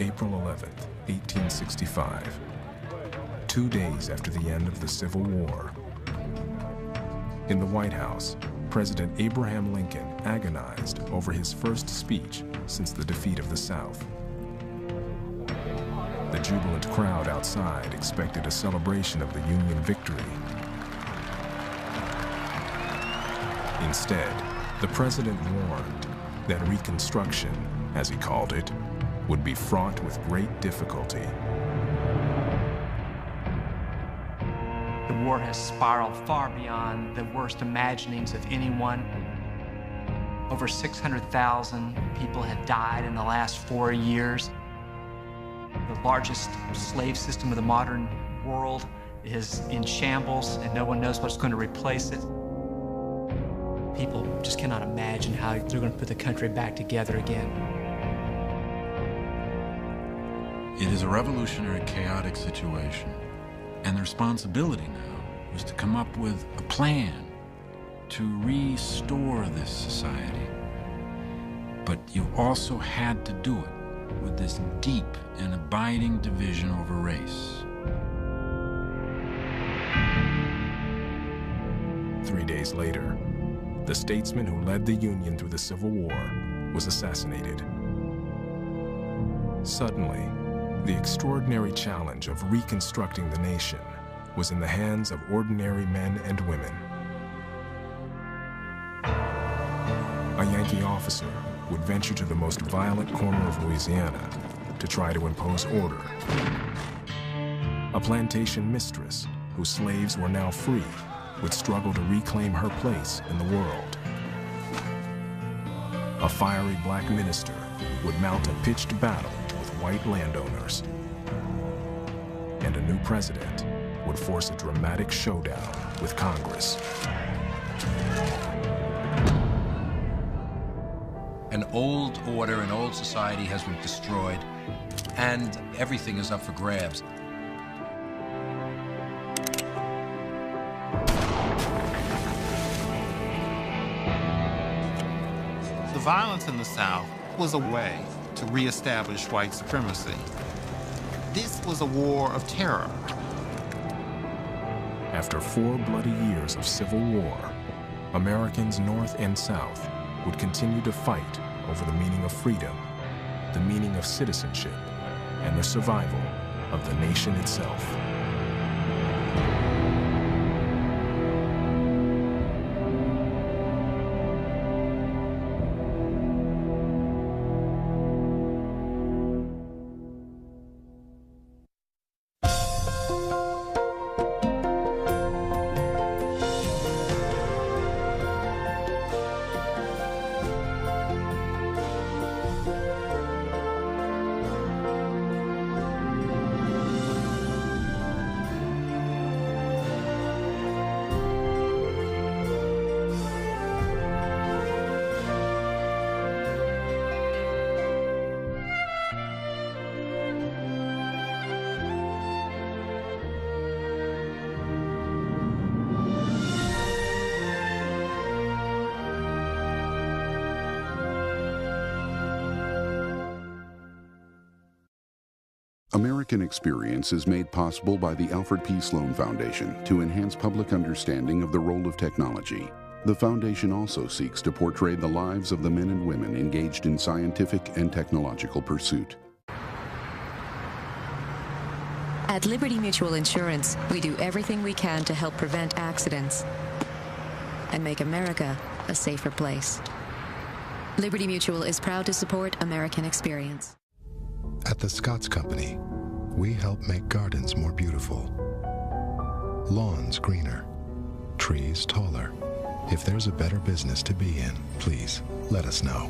April 11th, 1865, 2 days after the end of the Civil War. In the White House, President Abraham Lincoln agonized over his first speech since the defeat of the South. The jubilant crowd outside expected a celebration of the Union victory. Instead, the president warned that Reconstruction, as he called it, would be fraught with great difficulty. The war has spiraled far beyond the worst imaginings of anyone. Over 600,000 people have died in the last 4 years. The largest slave system of the modern world is in shambles, and no one knows what's going to replace it. People just cannot imagine how they're going to put the country back together again. It is a revolutionary, chaotic situation, and the responsibility now was to come up with a plan to restore this society. But you also had to do it with this deep and abiding division over race. 3 days later, the statesman who led the Union through the Civil War was assassinated. Suddenly, the extraordinary challenge of reconstructing the nation was in the hands of ordinary men and women. A Yankee officer would venture to the most violent corner of Louisiana to try to impose order. A plantation mistress, whose slaves were now free, would struggle to reclaim her place in the world. A fiery black minister would mount a pitched battle with white landowners. And a new president would force a dramatic showdown with Congress. An old order, an old society has been destroyed, and everything is up for grabs. The violence in the South was a way to reestablish white supremacy. This was a war of terror. After 4 bloody years of civil war, Americans North and South would continue to fight over the meaning of freedom, the meaning of citizenship, and the survival of the nation itself. American Experience is made possible by the Alfred P. Sloan Foundation to enhance public understanding of the role of technology. The foundation also seeks to portray the lives of the men and women engaged in scientific and technological pursuit. At Liberty Mutual Insurance, we do everything we can to help prevent accidents and make America a safer place. Liberty Mutual is proud to support American Experience. At the Scotts Company, we help make gardens more beautiful, lawns greener, trees taller. If there's a better business to be in, please let us know.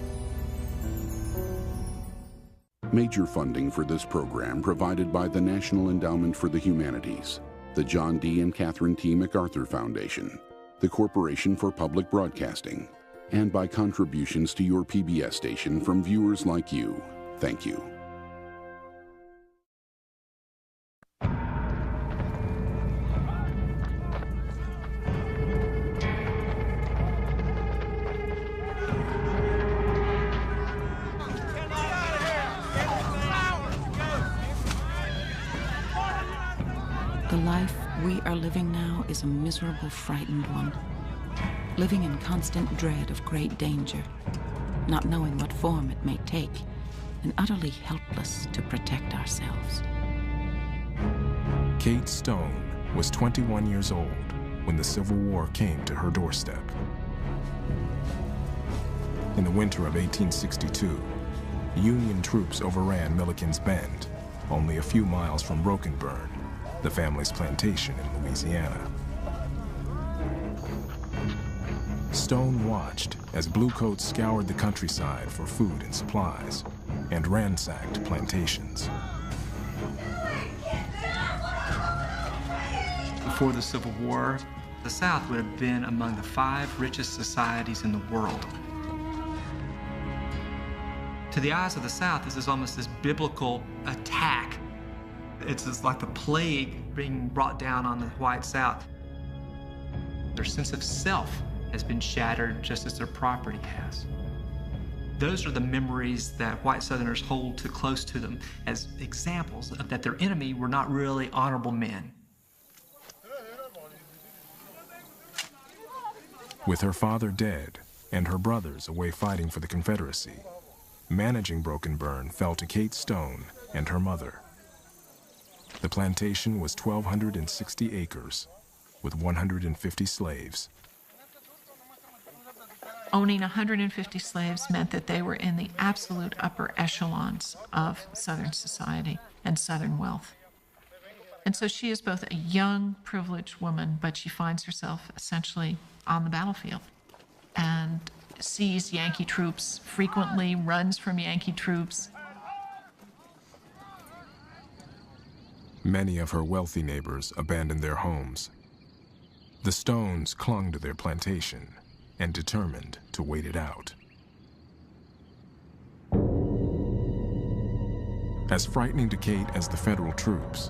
Major funding for this program provided by the National Endowment for the Humanities, the John D. and Catherine T. MacArthur Foundation, the Corporation for Public Broadcasting, and by contributions to your PBS station from viewers like you. Thank you. The life we are living now is a miserable, frightened one, living in constant dread of great danger, not knowing what form it may take, and utterly helpless to protect ourselves. Kate Stone was 21 years old when the Civil War came to her doorstep. In the winter of 1862, Union troops overran Milliken's Bend, only a few miles from Broken Burn, the family's plantation in Louisiana. Stone watched as bluecoats scoured the countryside for food and supplies and ransacked plantations. Before the Civil War, the South would have been among the 5 richest societies in the world. To the eyes of the South, this is almost this biblical attack. It's just like the plague being brought down on the white South. Their sense of self has been shattered just as their property has. Those are the memories that white Southerners hold too close to them as examples of that their enemy were not really honorable men. With her father dead and her brothers away fighting for the Confederacy, managing Broken Burn fell to Kate Stone and her mother. The plantation was 1,260 acres with 150 slaves. Owning 150 slaves meant that they were in the absolute upper echelons of Southern society and Southern wealth. And so she is both a young, privileged woman, but she finds herself essentially on the battlefield and sees Yankee troops frequently, runs from Yankee troops. Many of her wealthy neighbors abandoned their homes. The Stones clung to their plantation and determined to wait it out. As frightening to Kate as the federal troops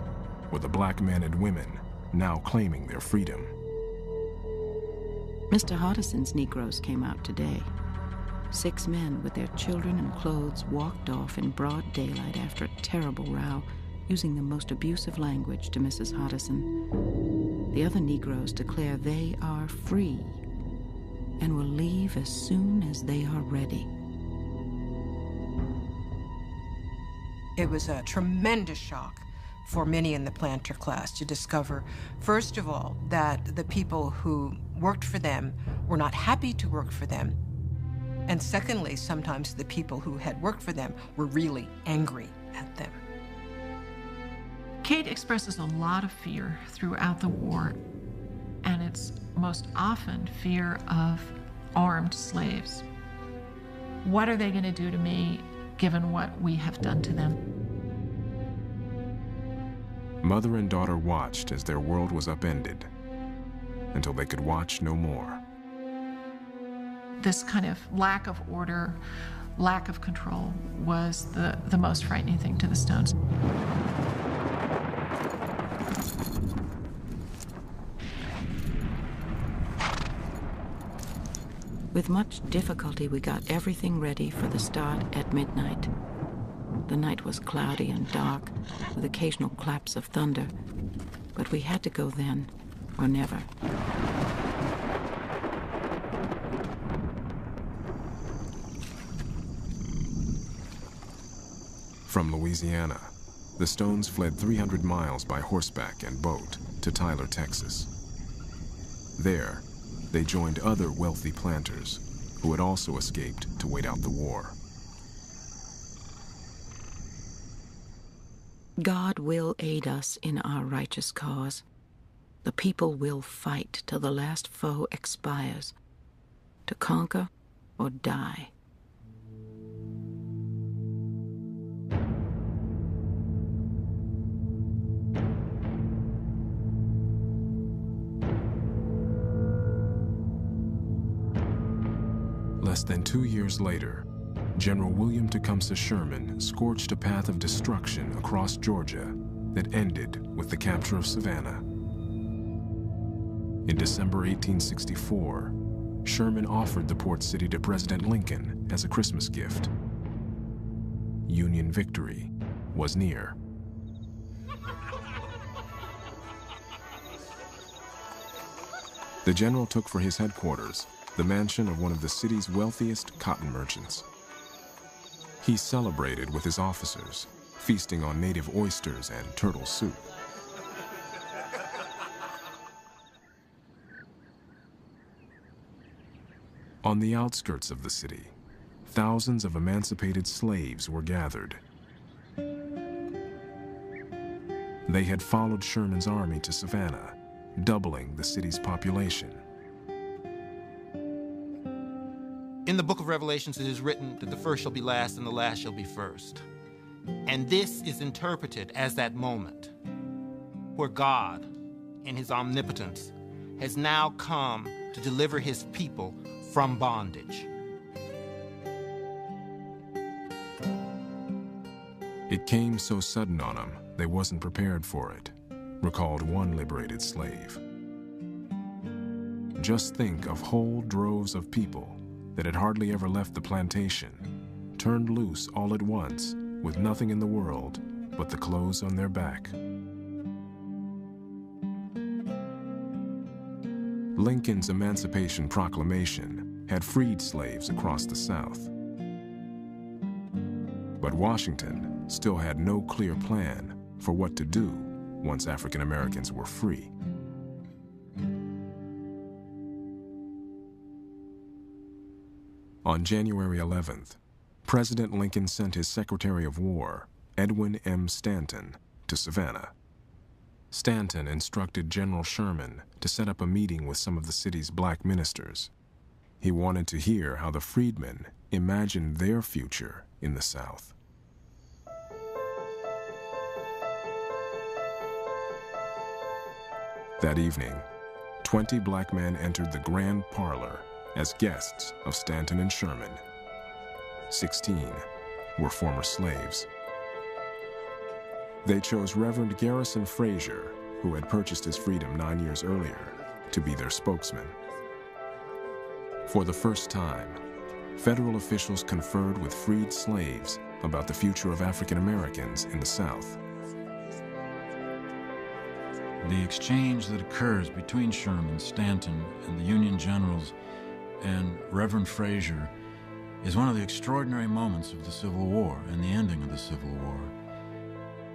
were the black men and women now claiming their freedom. Mr. Hardison's Negroes came out today. 6 men with their children and clothes walked off in broad daylight after a terrible row, using the most abusive language to Mrs. Hardison. The other Negroes declare they are free and will leave as soon as they are ready. It was a tremendous shock for many in the planter class to discover, first of all, that the people who worked for them were not happy to work for them. And secondly, sometimes the people who had worked for them were really angry at them. Kate expresses a lot of fear throughout the war, and it's most often fear of armed slaves. What are they going to do to me, given what we have done to them? Mother and daughter watched as their world was upended until they could watch no more. This kind of lack of order, lack of control was the most frightening thing to the Stones. With much difficulty, we got everything ready for the start at midnight. The night was cloudy and dark, with occasional claps of thunder, but we had to go then or never. From Louisiana, the Stones fled 300 miles by horseback and boat to Tyler, Texas. There, they joined other wealthy planters who had also escaped to wait out the war. God will aid us in our righteous cause. The people will fight till the last foe expires, to conquer or die. Less than 2 years later, General William Tecumseh Sherman scorched a path of destruction across Georgia that ended with the capture of Savannah. In December 1864, Sherman offered the port city to President Lincoln as a Christmas gift. Union victory was near. The general took for his headquarters the mansion of one of the city's wealthiest cotton merchants. He celebrated with his officers, feasting on native oysters and turtle soup. On the outskirts of the city, thousands of emancipated slaves were gathered. They had followed Sherman's army to Savannah, doubling the city's population. In the book of Revelations, it is written that the first shall be last and the last shall be first. And this is interpreted as that moment where God, in his omnipotence, has now come to deliver his people from bondage. It came so sudden on them, they wasn't prepared for it, recalled one liberated slave. Just think of whole droves of people that had hardly ever left the plantation, turned loose all at once with nothing in the world but the clothes on their back. Lincoln's Emancipation Proclamation had freed slaves across the South. But Washington still had no clear plan for what to do once African Americans were free. On January 11th, President Lincoln sent his Secretary of War, Edwin M. Stanton, to Savannah. Stanton instructed General Sherman to set up a meeting with some of the city's black ministers. He wanted to hear how the freedmen imagined their future in the South. That evening, 20 black men entered the grand parlor as guests of Stanton and Sherman. 16 were former slaves. They chose Reverend Garrison Frazier, who had purchased his freedom 9 years earlier, to be their spokesman. For the first time, federal officials conferred with freed slaves about the future of African Americans in the South. The exchange that occurs between Sherman, Stanton, and the Union generals and Reverend Frazier is one of the extraordinary moments of the Civil War and the ending of the Civil War.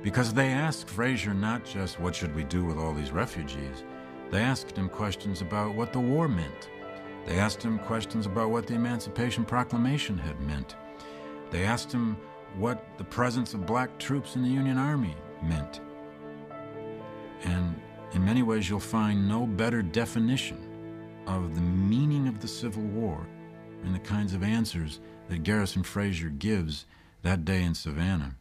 Because they asked Frazier not just what should we do with all these refugees, they asked him questions about what the war meant. They asked him questions about what the Emancipation Proclamation had meant. They asked him what the presence of black troops in the Union Army meant. And in many ways, you'll find no better definition of the meaning of the Civil War and the kinds of answers that Garrison Frazier gives that day in Savannah.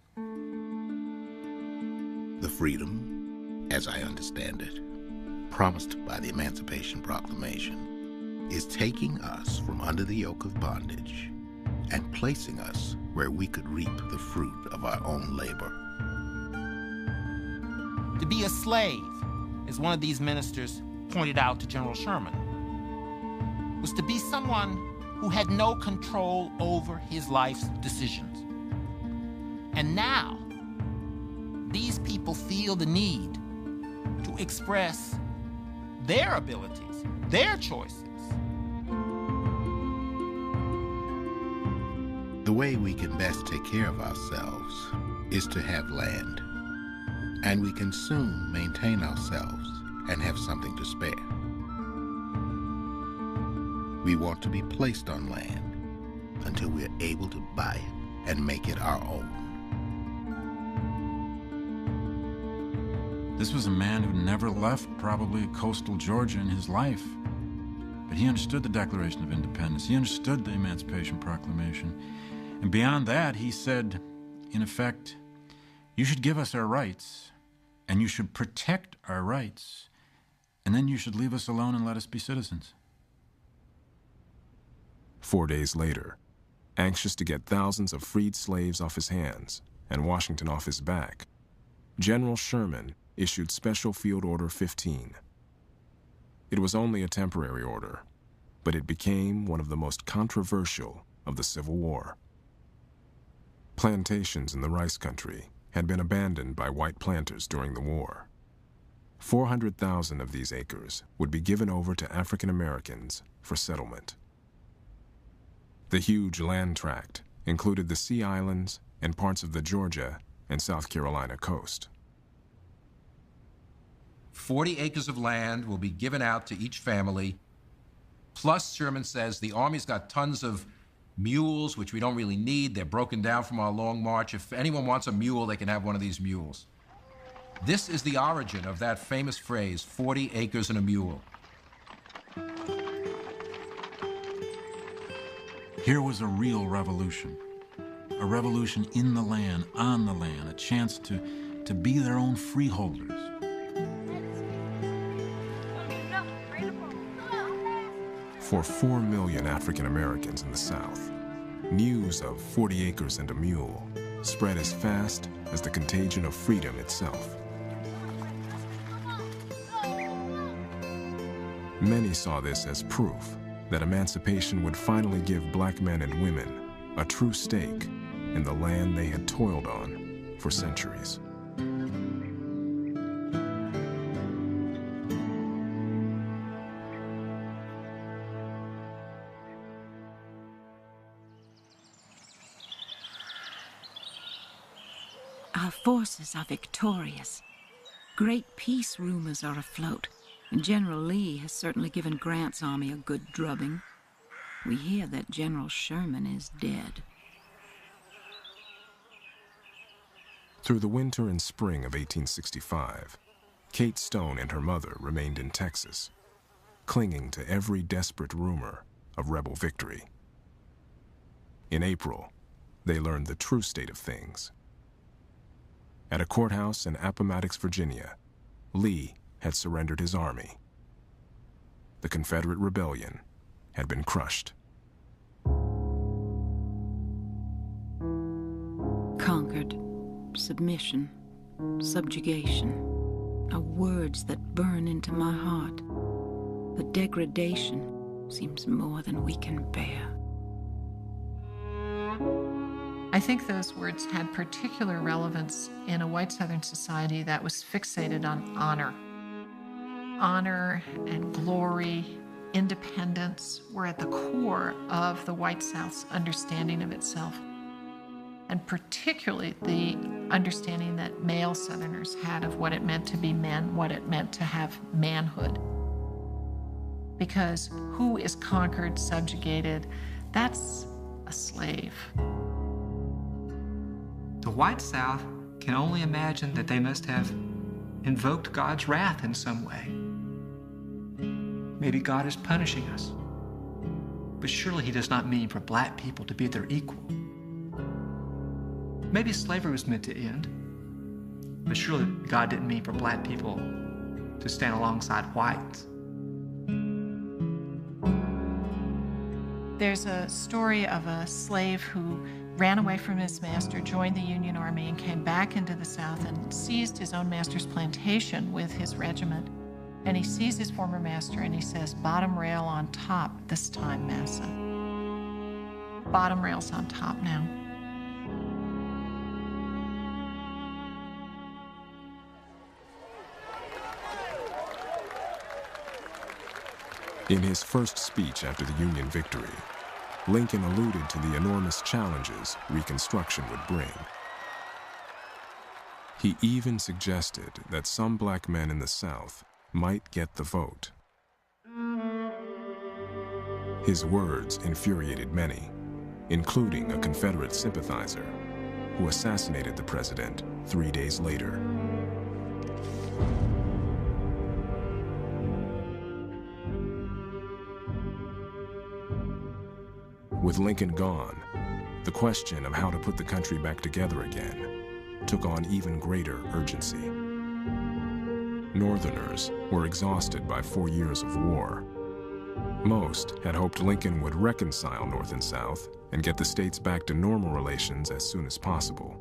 The freedom, as I understand it, promised by the Emancipation Proclamation, is taking us from under the yoke of bondage and placing us where we could reap the fruit of our own labor. To be a slave, as one of these ministers pointed out to General Sherman, was to be someone who had no control over his life's decisions. And now, these people feel the need to express their abilities, their choices. The way we can best take care of ourselves is to have land, and we can soon maintain ourselves and have something to spare. We want to be placed on land until we're able to buy it and make it our own. This was a man who never left probably coastal Georgia in his life. But he understood the Declaration of Independence. He understood the Emancipation Proclamation. And beyond that, he said, in effect, you should give us our rights, and you should protect our rights, and then you should leave us alone and let us be citizens. 4 days later, anxious to get thousands of freed slaves off his hands and Washington off his back, General Sherman issued Special Field Order 15. It was only a temporary order, but it became one of the most controversial of the Civil War. Plantations in the rice country had been abandoned by white planters during the war. 400,000 of these acres would be given over to African Americans for settlement. The huge land tract included the Sea Islands and parts of the Georgia and South Carolina coast. 40 acres of land will be given out to each family. Plus, Sherman says, the Army's got tons of mules, which we don't really need. They're broken down from our long march. If anyone wants a mule, they can have one of these mules. This is the origin of that famous phrase, 40 acres and a mule. Here was a real revolution. A revolution in the land, on the land, a chance to be their own freeholders. For 4 million African Americans in the South, news of 40 acres and a mule spread as fast as the contagion of freedom itself. Many saw this as proof that emancipation would finally give black men and women a true stake in the land they had toiled on for centuries. Our forces are victorious. Great peace rumors are afloat, and General Lee has certainly given Grant's army a good drubbing. We hear that General Sherman is dead. Through the winter and spring of 1865, Kate Stone and her mother remained in Texas, clinging to every desperate rumor of rebel victory. In April, they learned the true state of things. At a courthouse in Appomattox, Virginia, Lee had surrendered his army. The Confederate rebellion had been crushed. Conquered, submission, subjugation are words that burn into my heart. But degradation seems more than we can bear. I think those words had particular relevance in a white Southern society that was fixated on honor. Honor and glory, independence were at the core of the white South's understanding of itself, and particularly the understanding that male Southerners had of what it meant to be men, what it meant to have manhood. Because who is conquered, subjugated, that's a slave. The white South can only imagine that they must have invoked God's wrath in some way. Maybe God is punishing us. But surely he does not mean for black people to be their equal. Maybe slavery was meant to end, but surely God didn't mean for black people to stand alongside whites. There's a story of a slave who ran away from his master, joined the Union Army, and came back into the South and seized his own master's plantation with his regiment. And he sees his former master and he says, "Bottom rail on top this time, massa." Bottom rail's on top now. In his first speech after the Union victory, Lincoln alluded to the enormous challenges Reconstruction would bring. He even suggested that some black men in the South might get the vote. His words infuriated many, including a Confederate sympathizer who assassinated the president 3 days later. With Lincoln gone, the question of how to put the country back together again took on even greater urgency. Northerners were exhausted by 4 years of war. Most had hoped Lincoln would reconcile North and South and get the states back to normal relations as soon as possible.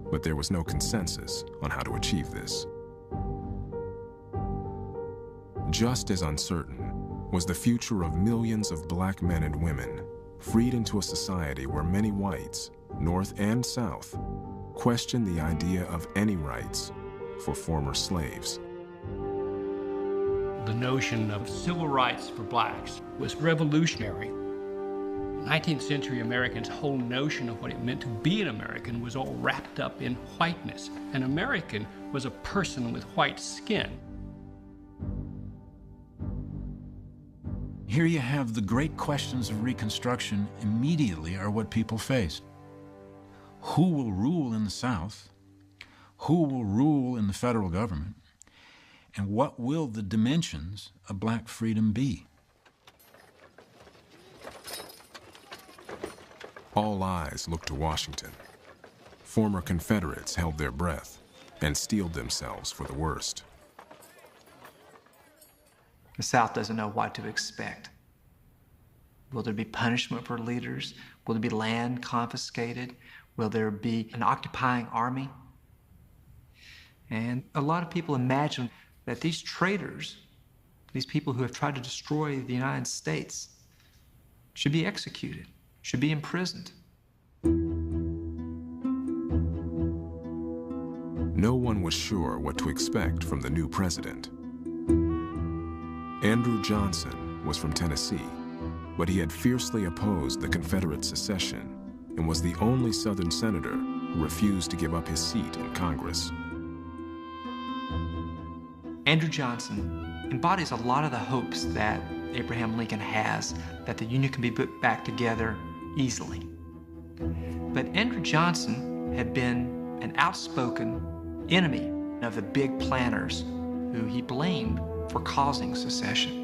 But there was no consensus on how to achieve this. Just as uncertain was the future of millions of black men and women freed into a society where many whites, North and South, questioned the idea of any rights for former slaves. The notion of civil rights for blacks was revolutionary. 19th century Americans' whole notion of what it meant to be an American was all wrapped up in whiteness. An American was a person with white skin. Here you have the great questions of Reconstruction immediately are what people face. Who will rule in the South? Who will rule in the federal government? And what will the dimensions of black freedom be? All eyes looked to Washington. Former Confederates held their breath and steeled themselves for the worst. The South doesn't know what to expect. Will there be punishment for leaders? Will there be land confiscated? Will there be an occupying army? And a lot of people imagine that these traitors, these people who have tried to destroy the United States, should be executed, should be imprisoned. No one was sure what to expect from the new president. Andrew Johnson was from Tennessee, but he had fiercely opposed the Confederate secession and was the only Southern senator who refused to give up his seat in Congress. Andrew Johnson embodies a lot of the hopes that Abraham Lincoln has, that the Union can be put back together easily. But Andrew Johnson had been an outspoken enemy of the big planners who he blamed for causing secession.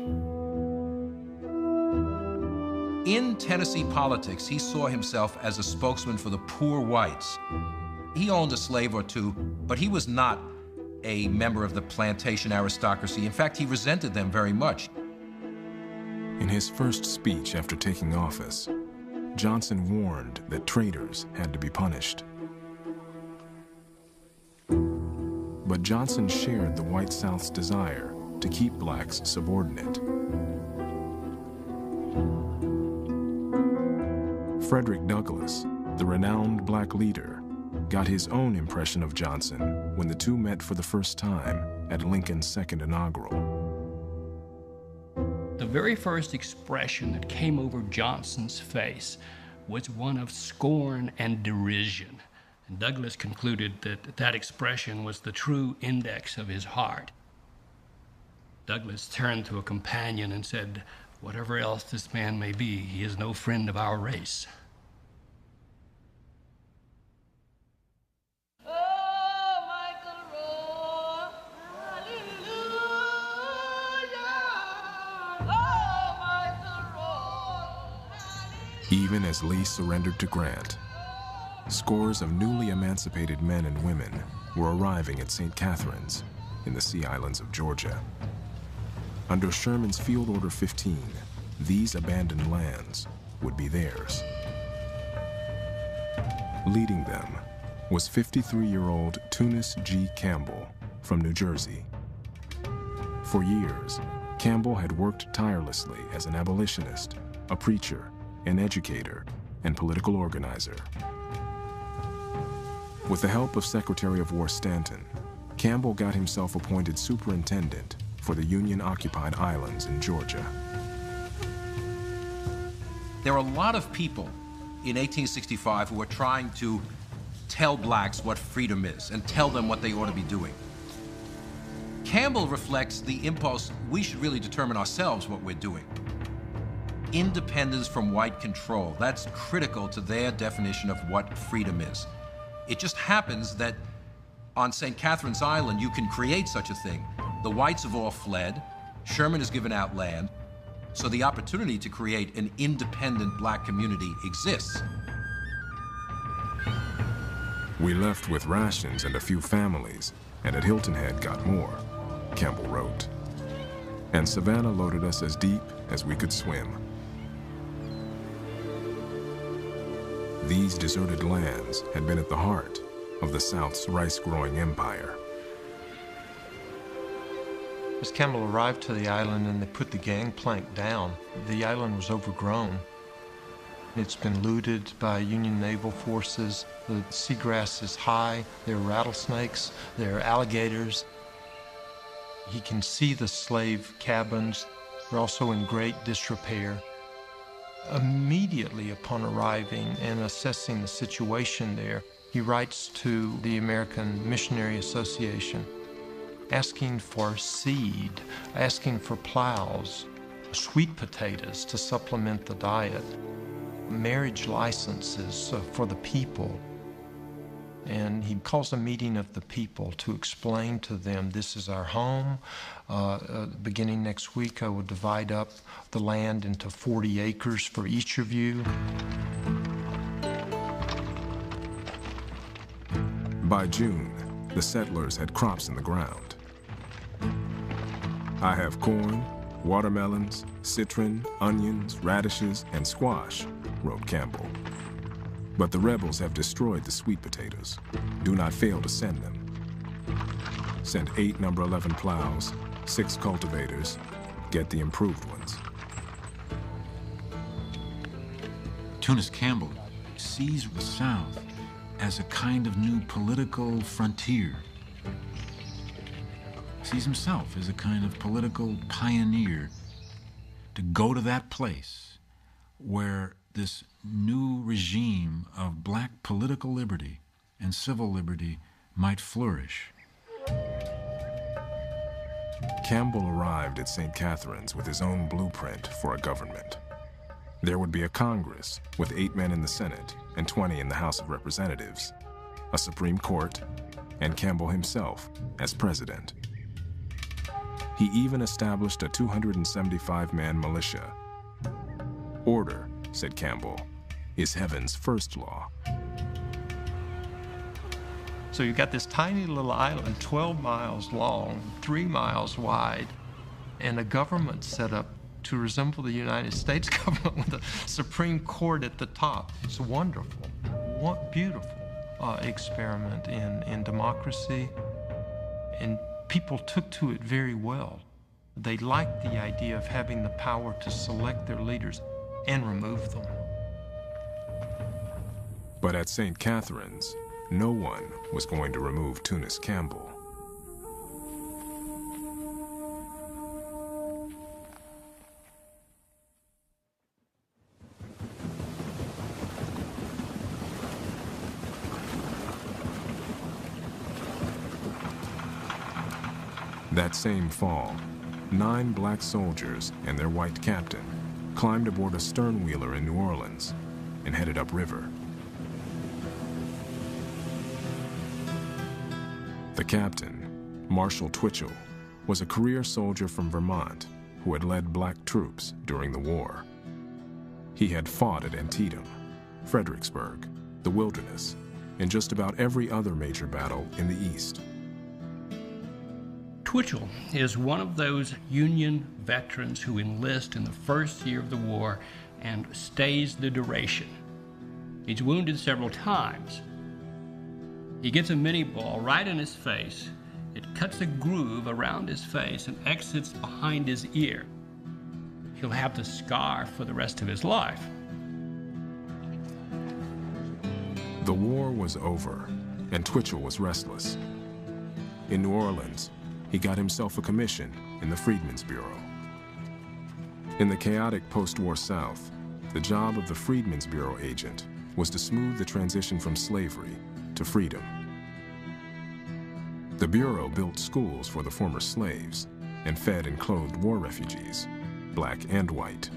In Tennessee politics, he saw himself as a spokesman for the poor whites. He owned a slave or two, but he was not a member of the plantation aristocracy. In fact, he resented them very much. In his first speech after taking office, Johnson warned that traitors had to be punished. But Johnson shared the white South's desire to keep blacks subordinate. Frederick Douglass, the renowned black leader, got his own impression of Johnson when the two met for the first time at Lincoln's second inaugural. The very first expression that came over Johnson's face was one of scorn and derision. And Douglass concluded that that expression was the true index of his heart. Douglass turned to a companion and said, "Whatever else this man may be, he is no friend of our race." Even as Lee surrendered to Grant, scores of newly emancipated men and women were arriving at St. Catherine's in the Sea Islands of Georgia. Under Sherman's Field Order 15, these abandoned lands would be theirs. Leading them was 53-year-old Tunis G. Campbell from New Jersey. For years, Campbell had worked tirelessly as an abolitionist, a preacher, an educator, and political organizer. With the help of Secretary of War Stanton, Campbell got himself appointed superintendent for the Union-occupied islands in Georgia. There are a lot of people in 1865 who are trying to tell blacks what freedom is and tell them what they ought to be doing. Campbell reflects the impulse we should really determine ourselves what we're doing. Independence from white control, that's critical to their definition of what freedom is. It just happens that on St. Catherine's Island, you can create such a thing. The whites have all fled. Sherman has given out land. So the opportunity to create an independent black community exists. We left with rations and a few families, and at Hilton Head got more, Campbell wrote. And Savannah loaded us as deep as we could swim. These deserted lands had been at the heart of the South's rice-growing empire. As Campbell arrived to the island and they put the gangplank down, the island was overgrown. It's been looted by Union naval forces. The seagrass is high. There are rattlesnakes. There are alligators. He can see the slave cabins. They're also in great disrepair. Immediately upon arriving and assessing the situation there, he writes to the American Missionary Association, asking for seed, asking for plows, sweet potatoes to supplement the diet, marriage licenses for the people. And he calls a meeting of the people to explain to them, this is our home. Beginning next week, I will divide up the land into 40 acres for each of you. By June, the settlers had crops in the ground. I have corn, watermelons, citron, onions, radishes, and squash, wrote Campbell. But the rebels have destroyed the sweet potatoes. Do not fail to send them. Send 8 number 11 plows, 6 cultivators. Get the improved ones. Tunis Campbell sees the South as a kind of new political frontier. Sees himself as a kind of political pioneer to go to that place where this new regime of black political liberty and civil liberty might flourish. Campbell arrived at St. Catherine's with his own blueprint for a government. There would be a Congress with 8 men in the Senate and 20 in the House of Representatives, a Supreme Court, and Campbell himself as president. He even established a 275-man militia. Order, said Campbell, is heaven's first law. So you've got this tiny little island, 12 miles long, 3 miles wide, and a government set up to resemble the United States government with a Supreme Court at the top. It's wonderful, beautiful experiment in democracy, and people took to it very well. They liked the idea of having the power to select their leaders and remove them. But at St. Catherine's, no one was going to remove Tunis Campbell. That same fall, 9 black soldiers and their white captain climbed aboard a sternwheeler in New Orleans and headed upriver. The captain, Marshal Twitchell, was a career soldier from Vermont who had led black troops during the war. He had fought at Antietam, Fredericksburg, the Wilderness, and just about every other major battle in the East. Twitchell is one of those Union veterans who enlist in the first year of the war and stays the duration. He's wounded several times. He gets a mini ball right in his face. It cuts a groove around his face and exits behind his ear. He'll have the scar for the rest of his life. The war was over, and Twitchell was restless. In New Orleans, he got himself a commission in the Freedmen's Bureau. In the chaotic post-war South, the job of the Freedmen's Bureau agent was to smooth the transition from slavery to freedom. The Bureau built schools for the former slaves and fed and clothed war refugees, black and white.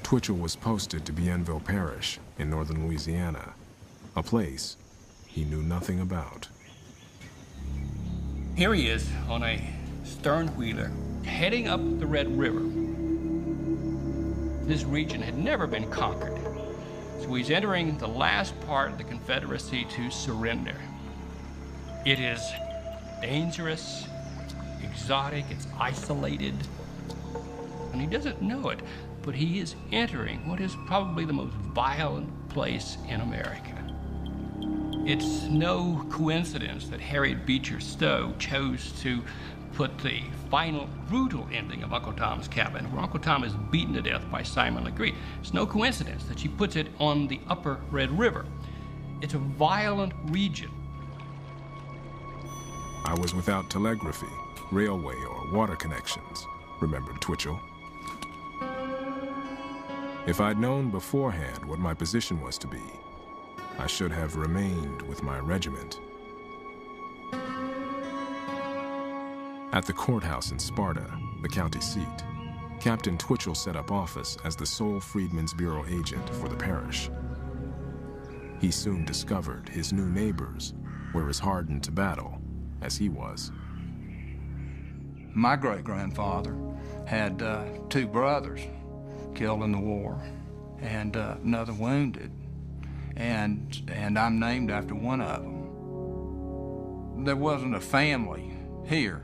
Twitchell was posted to Bienville Parish in northern Louisiana, a place he knew nothing about. Here he is on a sternwheeler heading up the Red River. This region had never been conquered, so he's entering the last part of the Confederacy to surrender. It is dangerous, exotic, it's isolated, and he doesn't know it, but he is entering what is probably the most violent place in America. It's no coincidence that Harriet Beecher Stowe chose to put the final brutal ending of Uncle Tom's Cabin, where Uncle Tom is beaten to death by Simon Legree. It's no coincidence that she puts it on the upper Red River. It's a violent region. I was without telegraphy, railway, or water connections, remembered Twitchell. If I'd known beforehand what my position was to be, I should have remained with my regiment. At the courthouse in Sparta, the county seat, Captain Twitchell set up office as the sole Freedmen's Bureau agent for the parish. He soon discovered his new neighbors were as hardened to battle as he was. My great-grandfather had 2 brothers killed in the war and another wounded, and I'm named after one of them. There wasn't a family here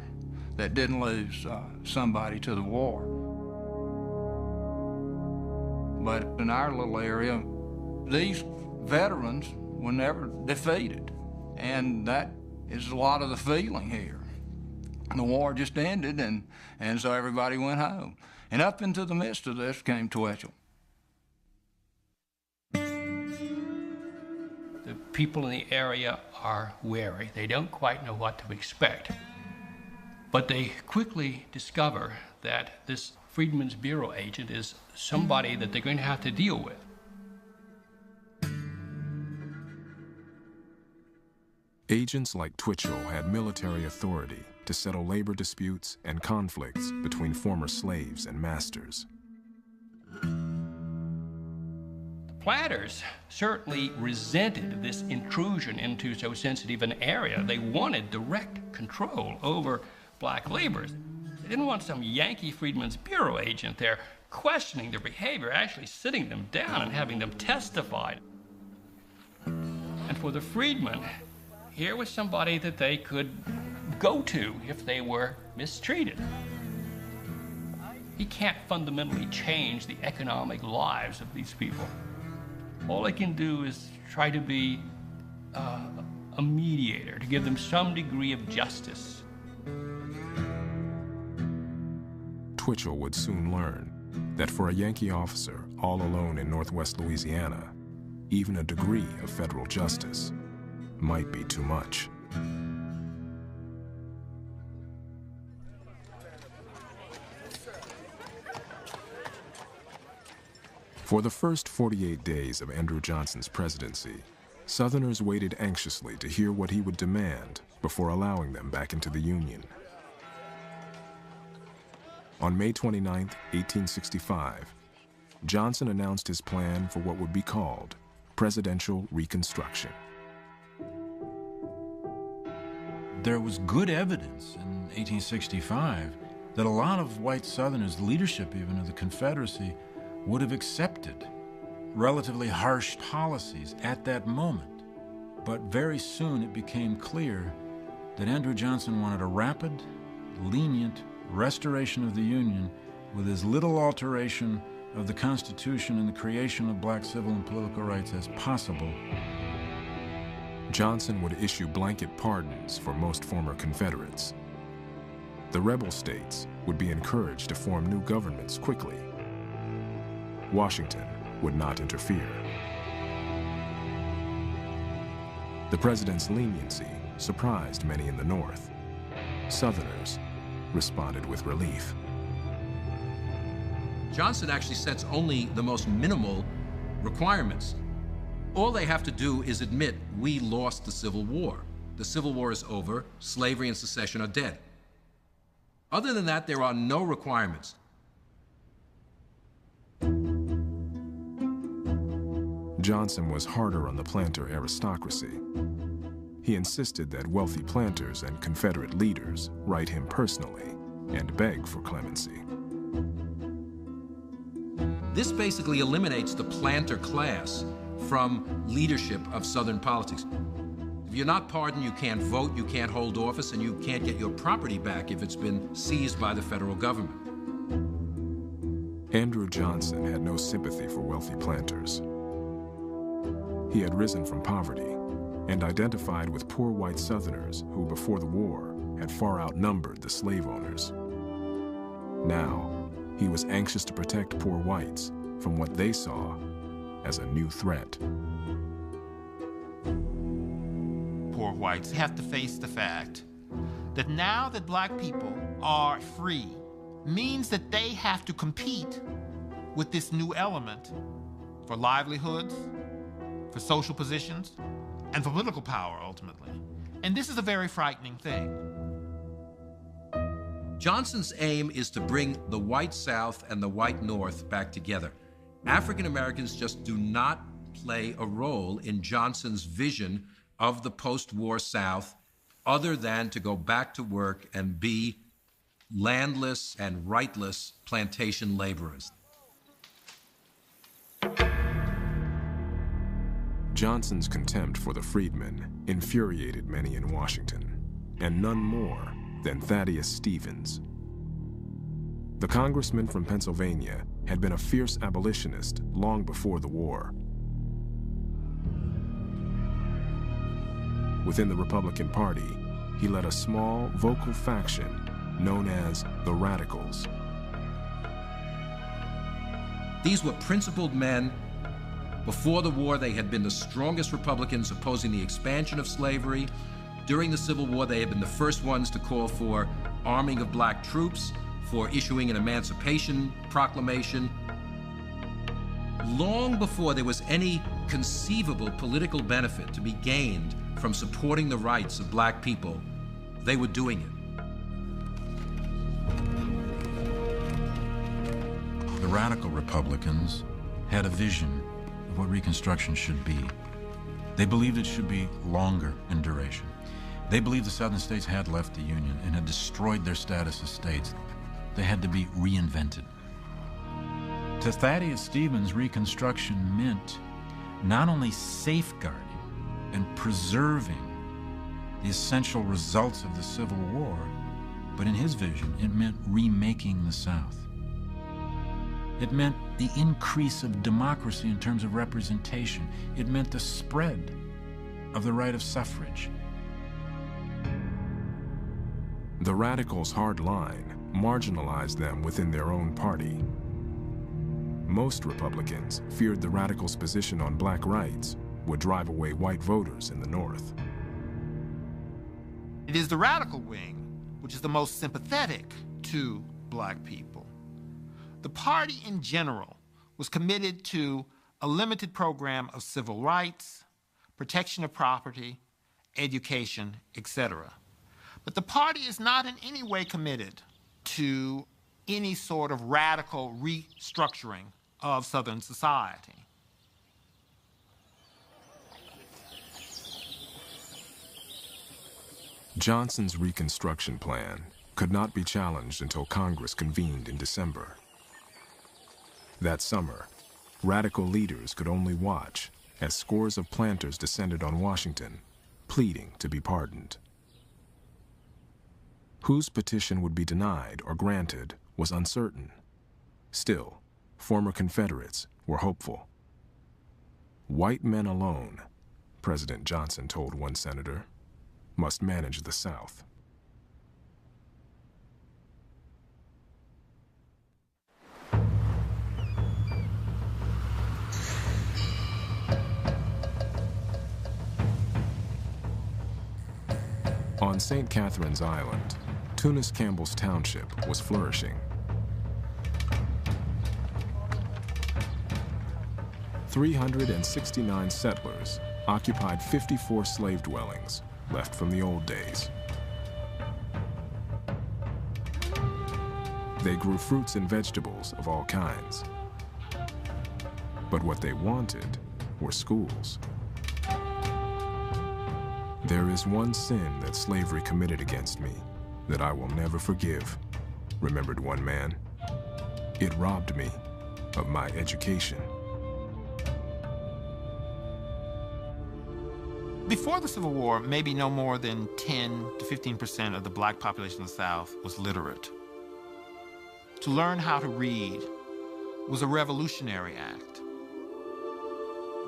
that didn't lose somebody to the war. But in our little area, these veterans were never defeated, and that is a lot of the feeling here. The war just ended, and so everybody went home. And up into the midst of this came Twitchell. The people in the area are wary. They don't quite know what to expect. But they quickly discover that this Freedmen's Bureau agent is somebody that they're going to have to deal with. Agents like Twitchell had military authority to settle labor disputes and conflicts between former slaves and masters. The planters certainly resented this intrusion into so sensitive an area. They wanted direct control over black laborers. They didn't want some Yankee Freedmen's Bureau agent there questioning their behavior, actually sitting them down and having them testify. And for the freedmen, here was somebody that they could go to if they were mistreated. He can't fundamentally change the economic lives of these people. All he can do is try to be a mediator, to give them some degree of justice. Twitchell would soon learn that for a Yankee officer all alone in Northwest Louisiana, even a degree of federal justice might be too much. For the first 48 days of Andrew Johnson's presidency, Southerners waited anxiously to hear what he would demand before allowing them back into the Union. On May 29, 1865, Johnson announced his plan for what would be called presidential Reconstruction. There was good evidence in 1865 that a lot of white Southerners, leadership even of the Confederacy, would have accepted relatively harsh policies at that moment. But very soon it became clear that Andrew Johnson wanted a rapid, lenient restoration of the Union with as little alteration of the Constitution and the creation of black civil and political rights as possible. Johnson would issue blanket pardons for most former Confederates. The rebel states would be encouraged to form new governments quickly. Washington would not interfere. The president's leniency surprised many in the North. Southerners responded with relief. Johnson actually sets only the most minimal requirements. All they have to do is admit, we lost the Civil War. The Civil War is over, slavery and secession are dead. Other than that, there are no requirements. Johnson was harder on the planter aristocracy. He insisted that wealthy planters and Confederate leaders write him personally and beg for clemency. This basically eliminates the planter class from leadership of Southern politics. If you're not pardoned, you can't vote, you can't hold office, and you can't get your property back if it's been seized by the federal government. Andrew Johnson had no sympathy for wealthy planters. He had risen from poverty and identified with poor white Southerners who, before the war, had far outnumbered the slave owners. Now, he was anxious to protect poor whites from what they saw as a new threat. Poor whites have to face the fact that now that black people are free means that they have to compete with this new element for livelihoods, for social positions, and for political power, ultimately. And this is a very frightening thing. Johnson's aim is to bring the white South and the white North back together. African Americans just do not play a role in Johnson's vision of the post-war South other than to go back to work and be landless and rightless plantation laborers. Johnson's contempt for the freedmen infuriated many in Washington, and none more than Thaddeus Stevens. The congressman from Pennsylvania had been a fierce abolitionist long before the war. Within the Republican Party, he led a small, vocal faction known as the Radicals. These were principled men. Before the war, they had been the strongest Republicans opposing the expansion of slavery. During the Civil War, they had been the first ones to call for arming of black troops, for issuing an emancipation proclamation. Long before there was any conceivable political benefit to be gained from supporting the rights of black people, they were doing it. The radical Republicans had a vision of what Reconstruction should be. They believed it should be longer in duration. They believed the Southern states had left the Union and had destroyed their status as states. They had to be reinvented. To Thaddeus Stevens, Reconstruction meant not only safeguarding and preserving the essential results of the Civil War, but in his vision, it meant remaking the South. It meant the increase of democracy in terms of representation. It meant the spread of the right of suffrage. The Radicals' hard line marginalized them within their own party. Most Republicans feared the Radicals' position on black rights would drive away white voters in the North. It is the radical wing which is the most sympathetic to black people. The party in general was committed to a limited program of civil rights, protection of property, education, etc. But the party is not in any way committed to any sort of radical restructuring of Southern society. Johnson's Reconstruction plan could not be challenged until Congress convened in December. That summer, radical leaders could only watch as scores of planters descended on Washington, pleading to be pardoned. Whose petition would be denied or granted was uncertain. Still, former Confederates were hopeful. White men alone, President Johnson told one senator, must manage the South. On St. Catherine's Island, Tunis Campbell's Township was flourishing. 369 settlers occupied 54 slave dwellings left from the old days. They grew fruits and vegetables of all kinds. But what they wanted were schools. There is one sin that slavery committed against me that I will never forgive, remembered one man. It robbed me of my education. Before the Civil War, maybe no more than 10 to 15% of the black population of the South was literate. To learn how to read was a revolutionary act.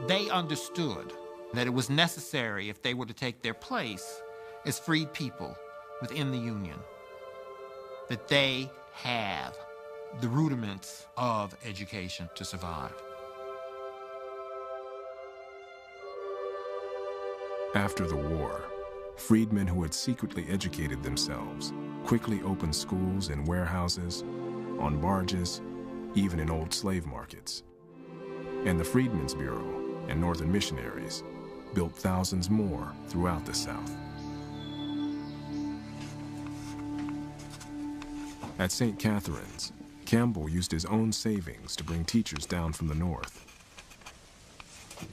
They understood that it was necessary if they were to take their place as freed people within the Union, that they have the rudiments of education to survive. After the war, freedmen who had secretly educated themselves quickly opened schools in warehouses, on barges, even in old slave markets. And the Freedmen's Bureau and Northern missionaries built thousands more throughout the South. At St. Catherine's, Campbell used his own savings to bring teachers down from the North.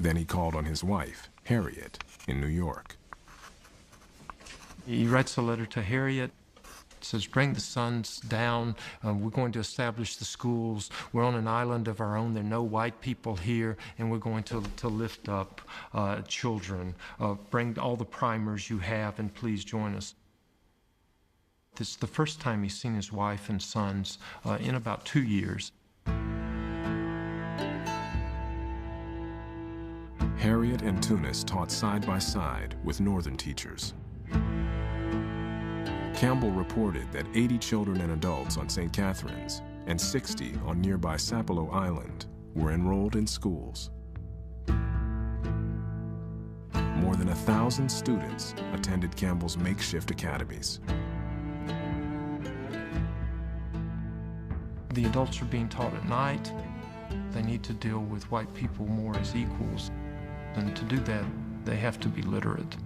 Then he called on his wife, Harriet, in New York. He writes a letter to Harriet, says, bring the sons down, we're going to establish the schools, we're on an island of our own, there are no white people here, and we're going to lift up children. Bring all the primers you have, and please join us. This is the first time he's seen his wife and sons in about 2 years. Harriet and Tunis taught side by side with Northern teachers. Campbell reported that 80 children and adults on St. Catherine's and 60 on nearby Sapelo Island were enrolled in schools. More than 1,000 students attended Campbell's makeshift academies. The adults are being taught at night. They need to deal with white people more as equals. And to do that, they have to be literate.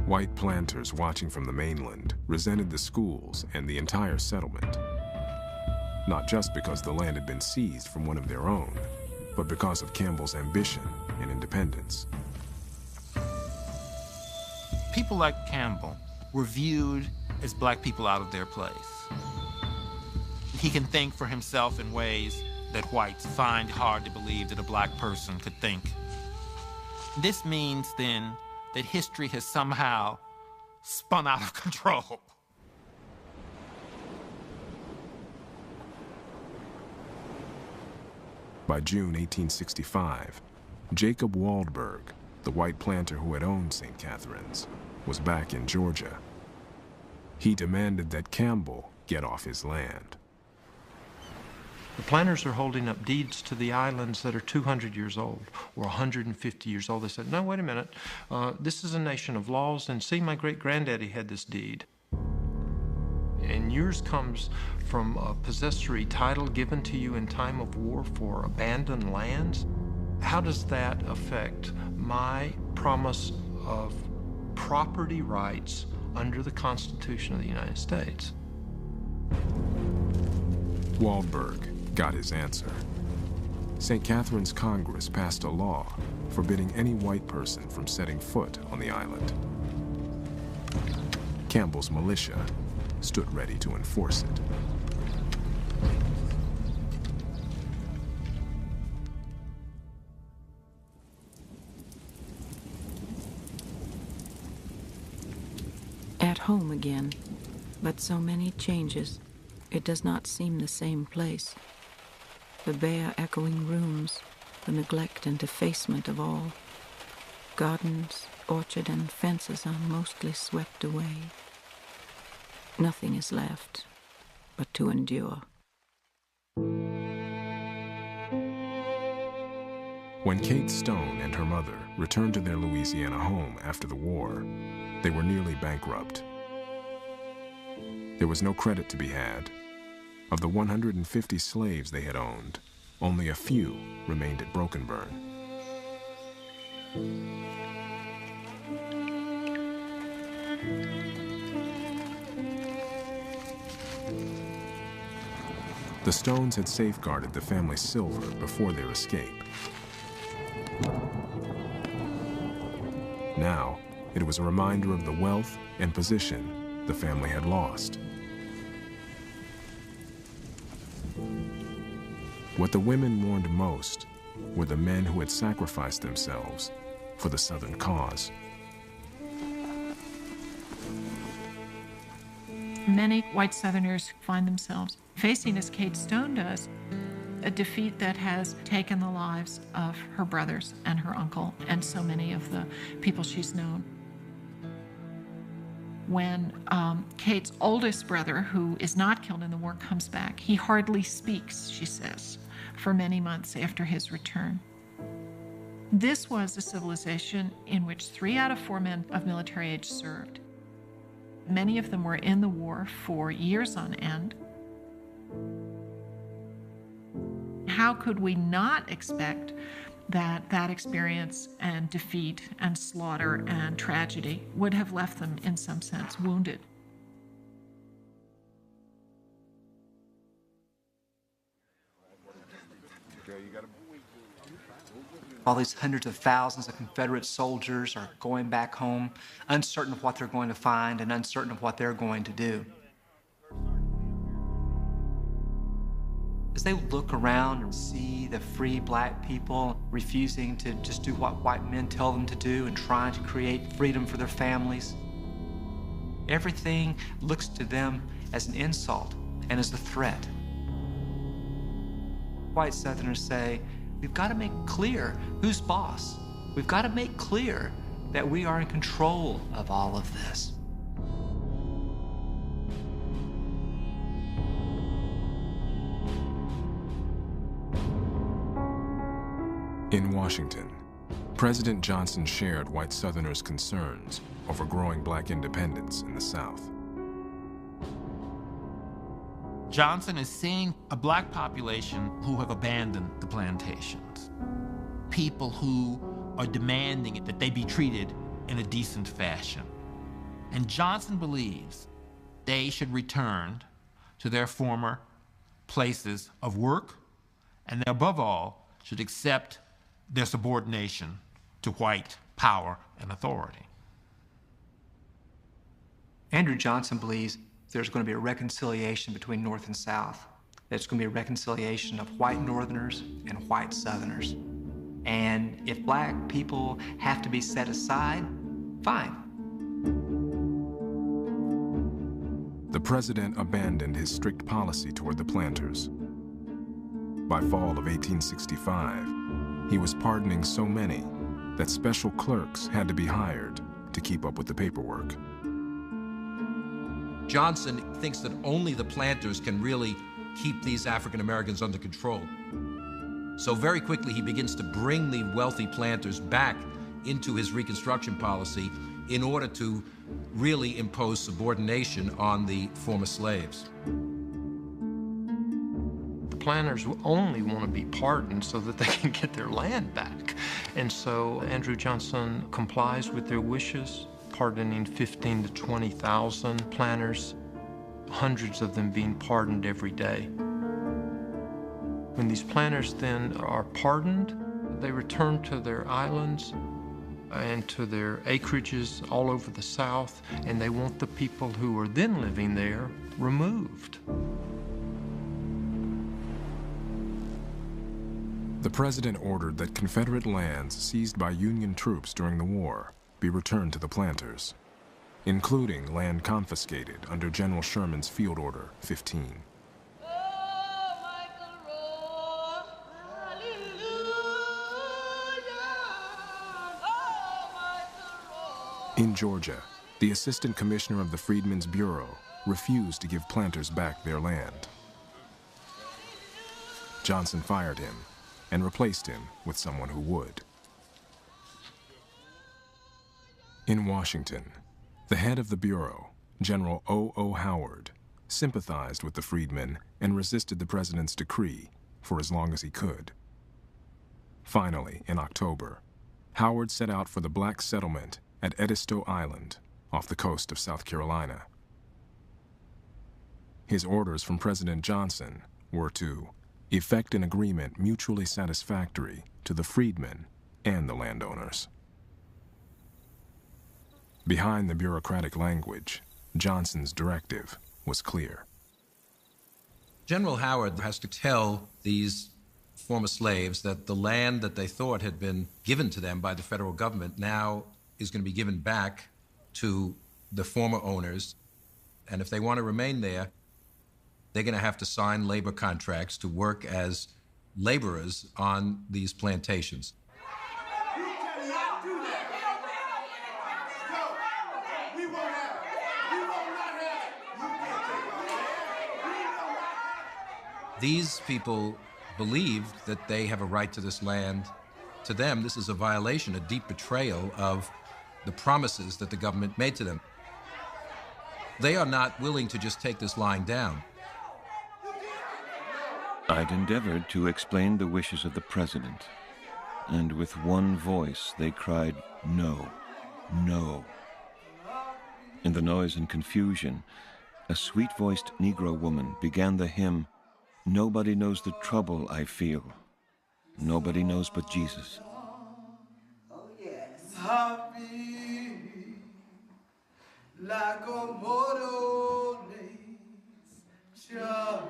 White planters watching from the mainland resented the schools and the entire settlement. Not just because the land had been seized from one of their own, but because of Campbell's ambition and independence. People like Campbell were viewed as black people out of their place. He can think for himself in ways that whites find hard to believe that a black person could think. This means, then, that history has somehow spun out of control. By June 1865, Jacob Waldberg, the white planter who had owned St. Catherine's, was back in Georgia. He demanded that Campbell get off his land. The planters are holding up deeds to the islands that are 200 years old or 150 years old. They said, no, wait a minute. This is a nation of laws, and see, my great-granddaddy had this deed. And yours comes from a possessory title given to you in time of war for abandoned lands. How does that affect my promise of property rights under the Constitution of the United States? Waldberg got his answer. St. Catherine's Congress passed a law forbidding any white person from setting foot on the island. Campbell's militia stood ready to enforce it. At home again, but so many changes, it does not seem the same place. The bare, echoing rooms, the neglect and defacement of all. Gardens, orchard, and fences are mostly swept away. Nothing is left but to endure. When Kate Stone and her mother returned to their Louisiana home after the war, they were nearly bankrupt. There was no credit to be had. Of the 150 slaves they had owned, only a few remained at Broken Burn. The Stones had safeguarded the family's silver before their escape. Now, it was a reminder of the wealth and position the family had lost. What the women mourned most were the men who had sacrificed themselves for the Southern cause. Many white Southerners find themselves facing, as Kate Stone does, a defeat that has taken the lives of her brothers and her uncle and so many of the people she's known. When Kate's oldest brother, who is not killed in the war, comes back, he hardly speaks, she says, for many months after his return. This was a civilization in which 3 out of 4 men of military age served. Many of them were in the war for years on end. How could we not expect that that experience and defeat and slaughter and tragedy would have left them, in some sense, wounded? All these hundreds of thousands of Confederate soldiers are going back home, uncertain of what they're going to find and uncertain of what they're going to do. As they look around and see the free black people refusing to just do what white men tell them to do and trying to create freedom for their families, everything looks to them as an insult and as a threat. White Southerners say, we've got to make clear who's boss. We've got to make clear that we are in control of all of this. In Washington, President Johnson shared white Southerners' concerns over growing black independence in the South. Johnson is seeing a black population who have abandoned the plantations. People who are demanding that they be treated in a decent fashion. And Johnson believes they should return to their former places of work, and they, above all, should accept their subordination to white power and authority. Andrew Johnson believes there's going to be a reconciliation between North and South. There's going to be a reconciliation of white Northerners and white Southerners. And if black people have to be set aside, fine. The president abandoned his strict policy toward the planters. By fall of 1865, he was pardoning so many that special clerks had to be hired to keep up with the paperwork. Johnson thinks that only the planters can really keep these African Americans under control. So very quickly he begins to bring the wealthy planters back into his Reconstruction policy in order to really impose subordination on the former slaves. Planters only want to be pardoned so that they can get their land back. And so Andrew Johnson complies with their wishes, pardoning 15,000 to 20,000 planters, hundreds of them being pardoned every day. When these planters then are pardoned, they return to their islands and to their acreages all over the South, and they want the people who are then living there removed. The president ordered that Confederate lands seized by Union troops during the war be returned to the planters, including land confiscated under General Sherman's Field Order 15. In Georgia, the assistant commissioner of the Freedmen's Bureau refused to give planters back their land. Johnson fired him and replaced him with someone who would. In Washington, the head of the Bureau, General O. Howard, sympathized with the freedmen and resisted the president's decree for as long as he could. Finally, in October, Howard set out for the black settlement at Edisto Island off the coast of South Carolina. His orders from President Johnson were to effect an agreement mutually satisfactory to the freedmen and the landowners. Behind the bureaucratic language, Johnson's directive was clear. General Howard has to tell these former slaves that the land that they thought had been given to them by the federal government now is going to be given back to the former owners. And if they want to remain there, they're going to have to sign labor contracts to work as laborers on these plantations. These people believed that they have a right to this land. To them, this is a violation, a deep betrayal of the promises that the government made to them. They are not willing to just take this lying down. I'd endeavored to explain the wishes of the president, and with one voice they cried, "No, no." In the noise and confusion, a sweet-voiced Negro woman began the hymn, "Nobody knows the trouble I feel. Nobody knows but Jesus." Oh, yes. Happy, like a mortal nature.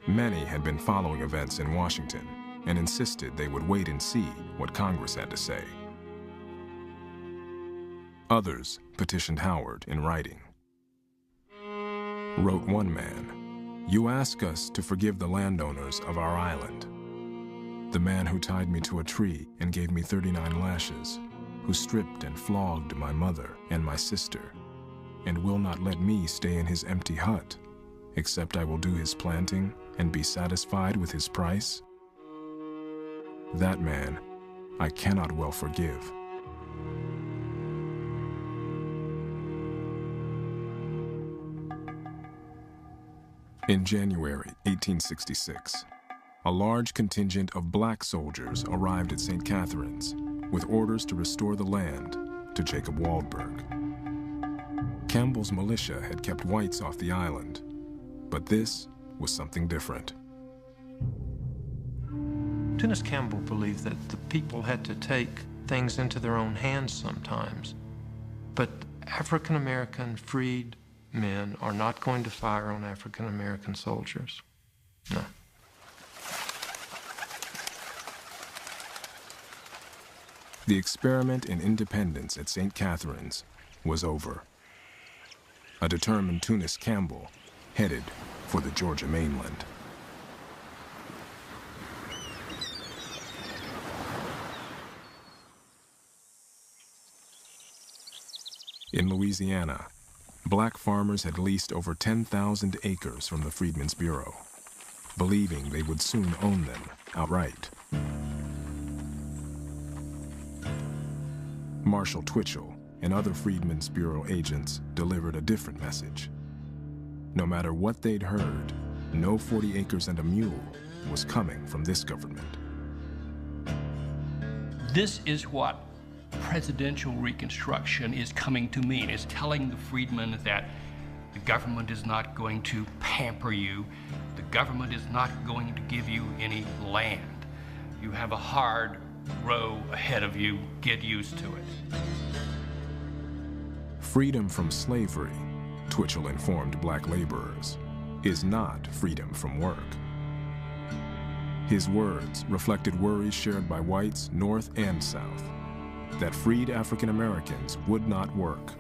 Many had been following events in Washington and insisted they would wait and see what Congress had to say. Others petitioned Howard in writing. Wrote one man, "You ask us to forgive the landowners of our island. The man who tied me to a tree and gave me 39 lashes, who stripped and flogged my mother and my sister, and will not let me stay in his empty hut, except I will do his planting and be satisfied with his price. That man I cannot well forgive." In January 1866, a large contingent of black soldiers arrived at St. Catharines with orders to restore the land to Jacob Waldberg. Campbell's militia had kept whites off the island, but this was something different. Tunis Campbell believed that the people had to take things into their own hands sometimes, but African-American freed men are not going to fire on African-American soldiers. No. The experiment in independence at St. Catharines was over. A determined Tunis Campbell headed for the Georgia mainland. In Louisiana, black farmers had leased over 10,000 acres from the Freedmen's Bureau, believing they would soon own them outright. Marshal Twitchell and other Freedmen's Bureau agents delivered a different message. No matter what they'd heard, no 40 acres and a mule was coming from this government. This is what presidential Reconstruction is coming to mean. It's telling the freedmen that the government is not going to pamper you. The government is not going to give you any land. You have a hard row ahead of you. Get used to it. Freedom from slavery, Twitchell informed black laborers, is not freedom from work. His words reflected worries shared by whites north and south, that freed African Americans would not work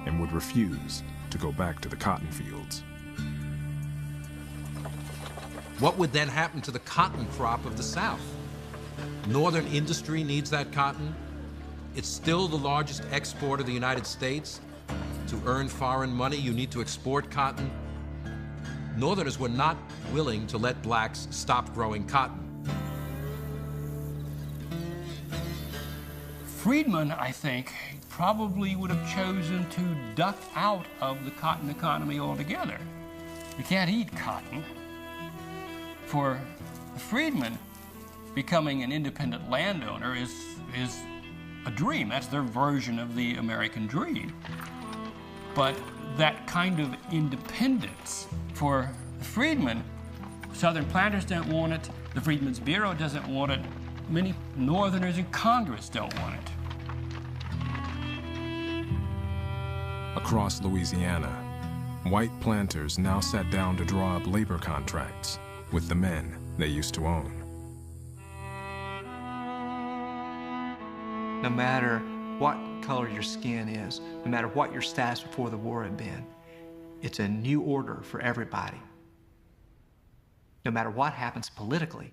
and would refuse to go back to the cotton fields. What would then happen to the cotton crop of the South? Northern industry needs that cotton. It's still the largest export of the United States. To earn foreign money, you need to export cotton. Northerners were not willing to let blacks stop growing cotton. Freedmen, I think, probably would have chosen to duck out of the cotton economy altogether. You can't eat cotton. For the freedmen, becoming an independent landowner is a dream. That's their version of the American dream. But that kind of independence for the freedmen, Southern planters don't want it, the Freedmen's Bureau doesn't want it, many Northerners in Congress don't want it. Across Louisiana, white planters now sat down to draw up labor contracts with the men they used to own. No matter what color your skin is, no matter what your status before the war had been. It's a new order for everybody. No matter what happens politically,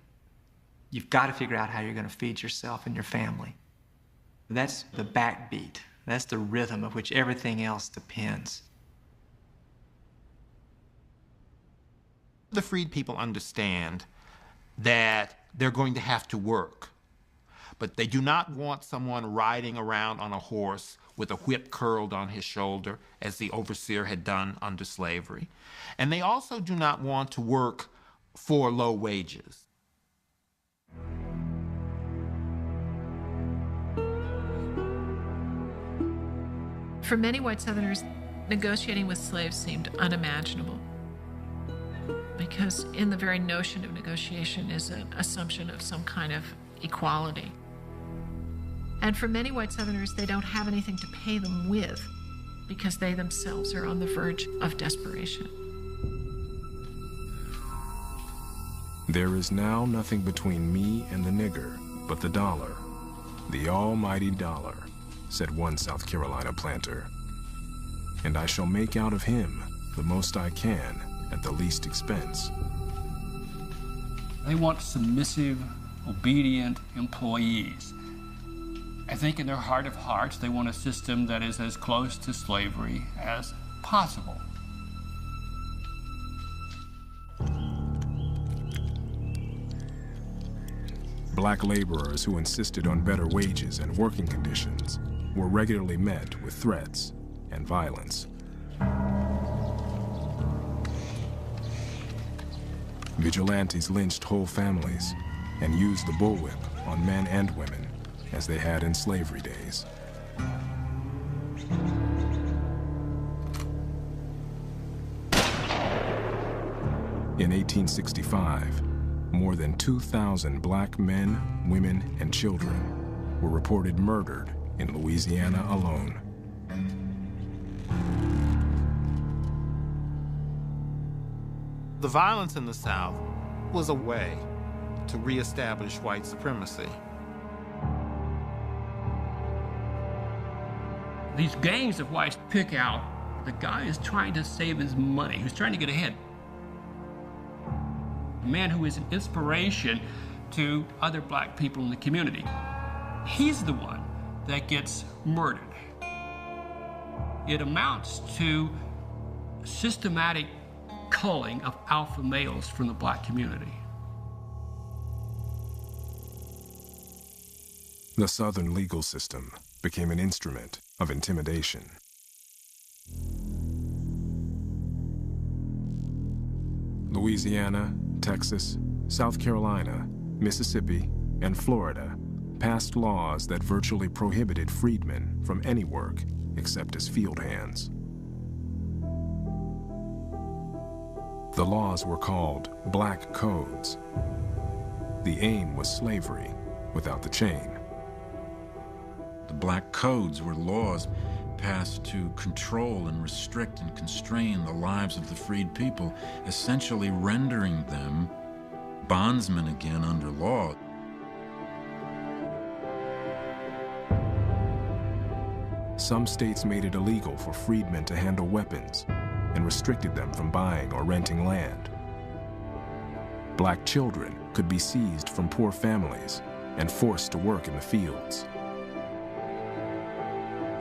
you've got to figure out how you're going to feed yourself and your family. That's the backbeat. That's the rhythm of which everything else depends. The freed people understand that they're going to have to work, but they do not want someone riding around on a horse with a whip curled on his shoulder, as the overseer had done under slavery. And they also do not want to work for low wages. For many white Southerners, negotiating with slaves seemed unimaginable, because in the very notion of negotiation is an assumption of some kind of equality. And for many white Southerners, they don't have anything to pay them with because they themselves are on the verge of desperation. There is now nothing between me and the nigger but the dollar, the almighty dollar, said one South Carolina planter. And I shall make out of him the most I can at the least expense. They want submissive, obedient employees. I think in their heart of hearts, they want a system that is as close to slavery as possible. Black laborers who insisted on better wages and working conditions were regularly met with threats and violence. Vigilantes lynched whole families and used the bullwhip on men and women as they had in slavery days. In 1865, more than 2,000 black men, women, and children were reported murdered in Louisiana alone. The violence in the South was a way to reestablish white supremacy. These gangs of whites pick out the guy who's trying to save his money, who's trying to get ahead. A man who is an inspiration to other black people in the community. He's the one that gets murdered. It amounts to systematic culling of alpha males from the black community. The Southern legal system became an instrument of intimidation. Louisiana, Texas, South Carolina, Mississippi, and Florida passed laws that virtually prohibited freedmen from any work except as field hands. The laws were called Black Codes. The aim was slavery without the chain. The Black Codes were laws passed to control and restrict and constrain the lives of the freed people, essentially rendering them bondsmen again under law. Some states made it illegal for freedmen to handle weapons and restricted them from buying or renting land. Black children could be seized from poor families and forced to work in the fields.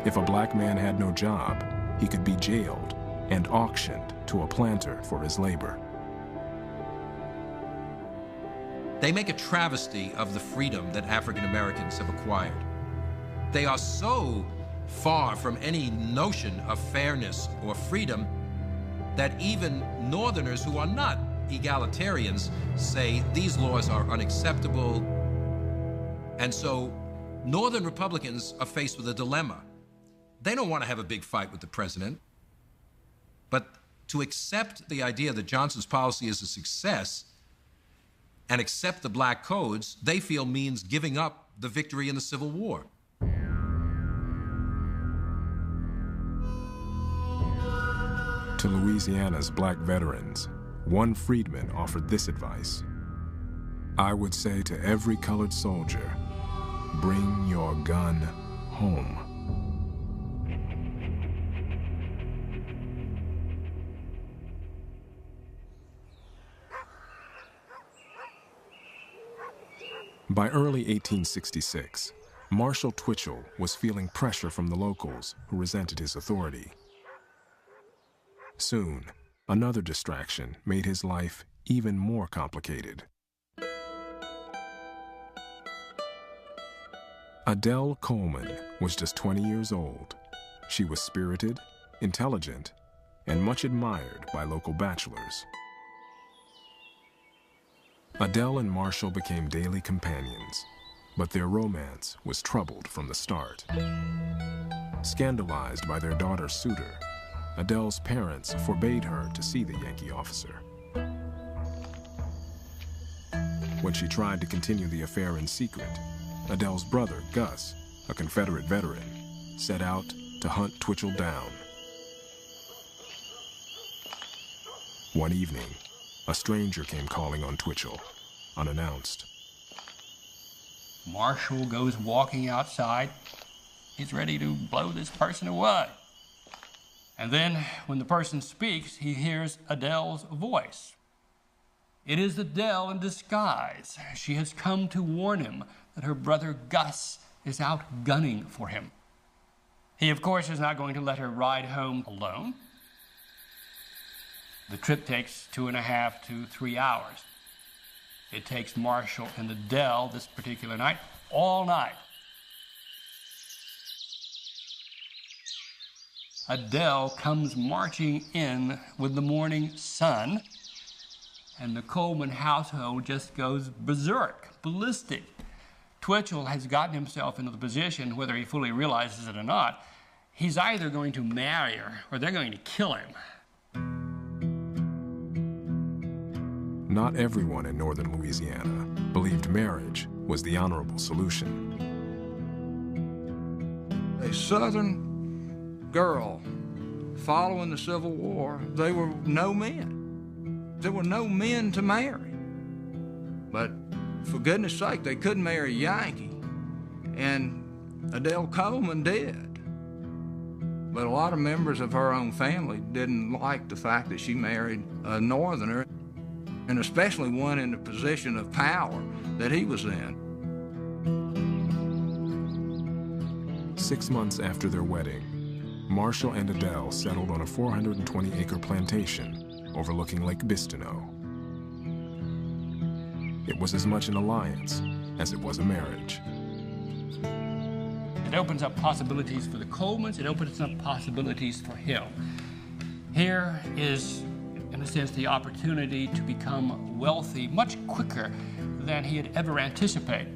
If a black man had no job, he could be jailed and auctioned to a planter for his labor. They make a travesty of the freedom that African Americans have acquired. They are so far from any notion of fairness or freedom that even Northerners who are not egalitarians say these laws are unacceptable. And so Northern Republicans are faced with a dilemma. They don't want to have a big fight with the president, but to accept the idea that Johnson's policy is a success and accept the Black Codes, they feel means giving up the victory in the Civil War. To Louisiana's black veterans, one freedman offered this advice: I would say to every colored soldier, bring your gun home. By early 1866, Marshall Twitchell was feeling pressure from the locals who resented his authority. Soon, another distraction made his life even more complicated. Adele Coleman was just 20 years old. She was spirited, intelligent, and much admired by local bachelors. Adele and Marshall became daily companions, but their romance was troubled from the start. Scandalized by their daughter's suitor, Adele's parents forbade her to see the Yankee officer. When she tried to continue the affair in secret, Adele's brother, Gus, a Confederate veteran, set out to hunt Twitchell down. One evening, a stranger came calling on Twitchell, unannounced. Marshall goes walking outside. He's ready to blow this person away. And then, when the person speaks, he hears Adele's voice. It is Adele in disguise. She has come to warn him that her brother Gus is out gunning for him. He, of course, is not going to let her ride home alone. The trip takes 2.5 to 3 hours. It takes Marshall and Adele this particular night, all night. Adele comes marching in with the morning sun, and the Coleman household just goes berserk, ballistic. Twitchell has gotten himself into the position, whether he fully realizes it or not, he's either going to marry her or they're going to kill him. Not everyone in northern Louisiana believed marriage was the honorable solution. A Southern girl following the Civil War, there were no men. There were no men to marry. But for goodness sake, they couldn't marry a Yankee. And Adele Coleman did. But a lot of members of her own family didn't like the fact that she married a Northerner, and especially one in the position of power that he was in. 6 months after their wedding, Marshall and Adele settled on a 420-acre plantation overlooking Lake Bistineau. It was as much an alliance as it was a marriage. It opens up possibilities for the Colemans. It opens up possibilities for him. Here is, in a sense, the opportunity to become wealthy much quicker than he had ever anticipated.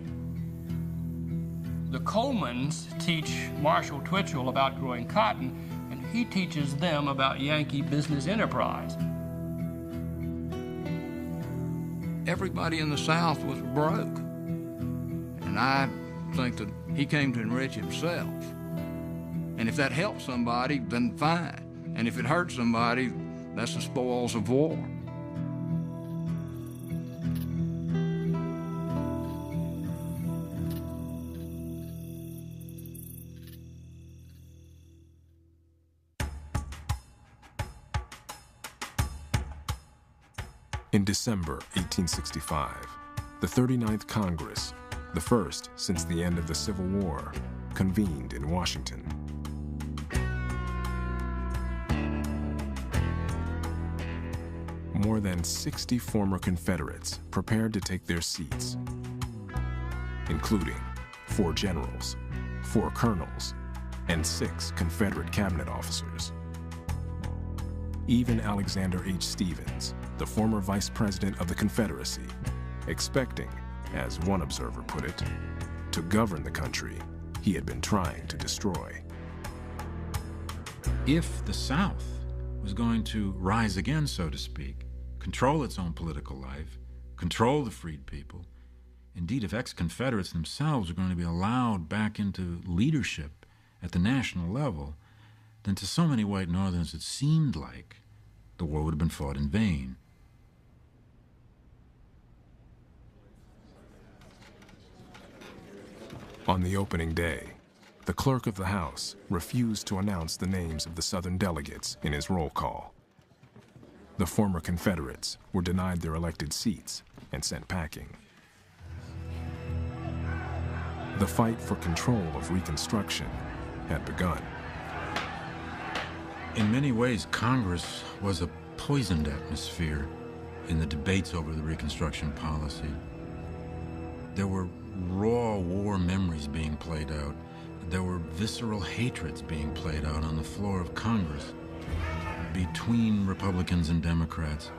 The Colemans teach Marshall Twitchell about growing cotton, and he teaches them about Yankee business enterprise. Everybody in the South was broke. And I think that he came to enrich himself. And if that helps somebody, then fine. And if it hurts somebody, that's the spoils of war. In December 1865, the 39th Congress, the first since the end of the Civil War, convened in Washington. More than 60 former Confederates prepared to take their seats, including 4 generals, 4 colonels, and 6 Confederate cabinet officers. Even Alexander H. Stephens, the former vice president of the Confederacy, expecting, as one observer put it, to govern the country he had been trying to destroy. If the South was going to rise again, so to speak, control its own political life, control the freed people, indeed, if ex-Confederates themselves were going to be allowed back into leadership at the national level, then to so many white Northerners it seemed like the war would have been fought in vain. On the opening day, the clerk of the House refused to announce the names of the Southern delegates in his roll call. The former Confederates were denied their elected seats and sent packing. The fight for control of Reconstruction had begun. In many ways, Congress was a poisoned atmosphere in the debates over the Reconstruction policy. There were raw war memories being played out. There were visceral hatreds being played out on the floor of Congress between Republicans and Democrats.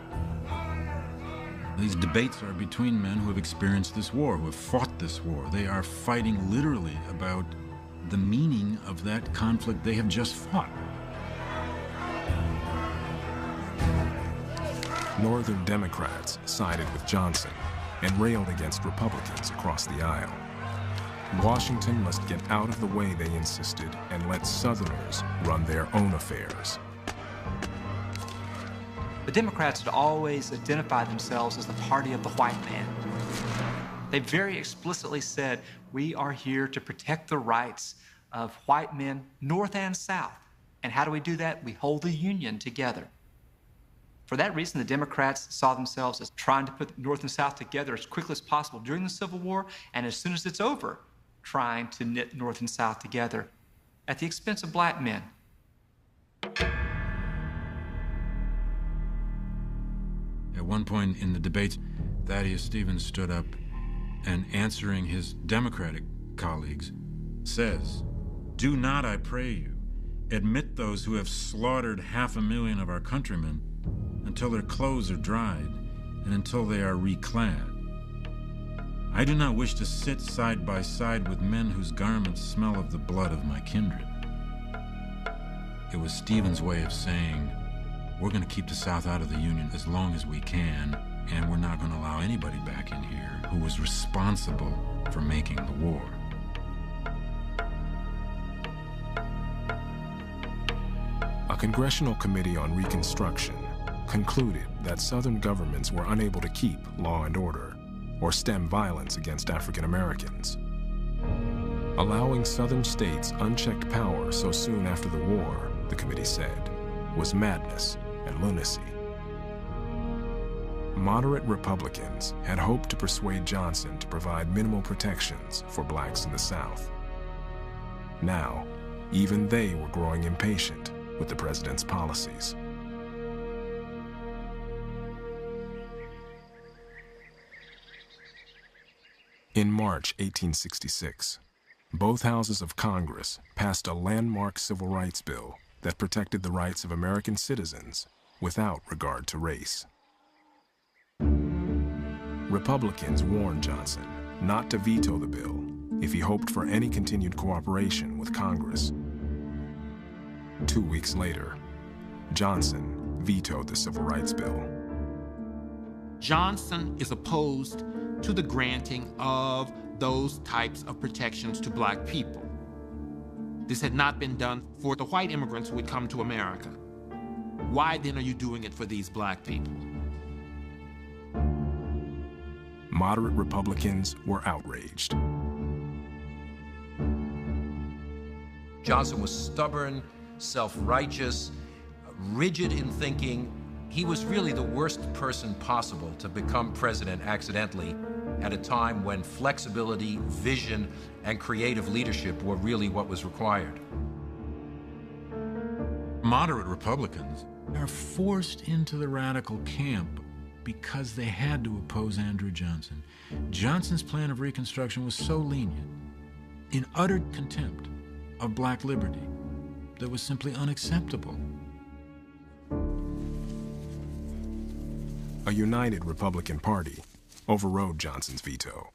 These debates are between men who have experienced this war, who have fought this war. They are fighting literally about the meaning of that conflict they have just fought. Northern Democrats sided with Johnson and railed against Republicans across the aisle. Washington must get out of the way, they insisted, and let Southerners run their own affairs. The Democrats had always identified themselves as the party of the white man. They very explicitly said, we are here to protect the rights of white men, North and South. And how do we do that? We hold the Union together. For that reason, the Democrats saw themselves as trying to put North and South together as quickly as possible during the Civil War, and as soon as it's over, trying to knit North and South together at the expense of black men. At one point in the debates, Thaddeus Stevens stood up and, answering his Democratic colleagues, says, "Do not, I pray you, admit those who have slaughtered 500,000 of our countrymen until their clothes are dried and until they are reclad. I do not wish to sit side by side with men whose garments smell of the blood of my kindred." It was Stevens' way of saying, we're going to keep the South out of the Union as long as we can, and we're not going to allow anybody back in here who was responsible for making the war. A congressional committee on Reconstruction concluded that Southern governments were unable to keep law and order or stem violence against African Americans. Allowing Southern states unchecked power so soon after the war, the committee said, was madness and lunacy. Moderate Republicans had hoped to persuade Johnson to provide minimal protections for blacks in the South. Now, even they were growing impatient with the president's policies. In March 1866, both houses of Congress passed a landmark civil rights bill that protected the rights of American citizens without regard to race. Republicans warned Johnson not to veto the bill if he hoped for any continued cooperation with Congress. 2 weeks later, Johnson vetoed the civil rights bill. Johnson is opposed to the granting of those types of protections to black people. This had not been done for the white immigrants who had come to America. Why then are you doing it for these black people? Moderate Republicans were outraged. Johnson was stubborn, self-righteous, rigid in thinking. He was really the worst person possible to become president accidentally at a time when flexibility, vision, and creative leadership were really what was required. Moderate Republicans are forced into the radical camp because they had to oppose Andrew Johnson. Johnson's plan of Reconstruction was so lenient, in utter contempt of black liberty, that was simply unacceptable. A united Republican Party overrode Johnson's veto.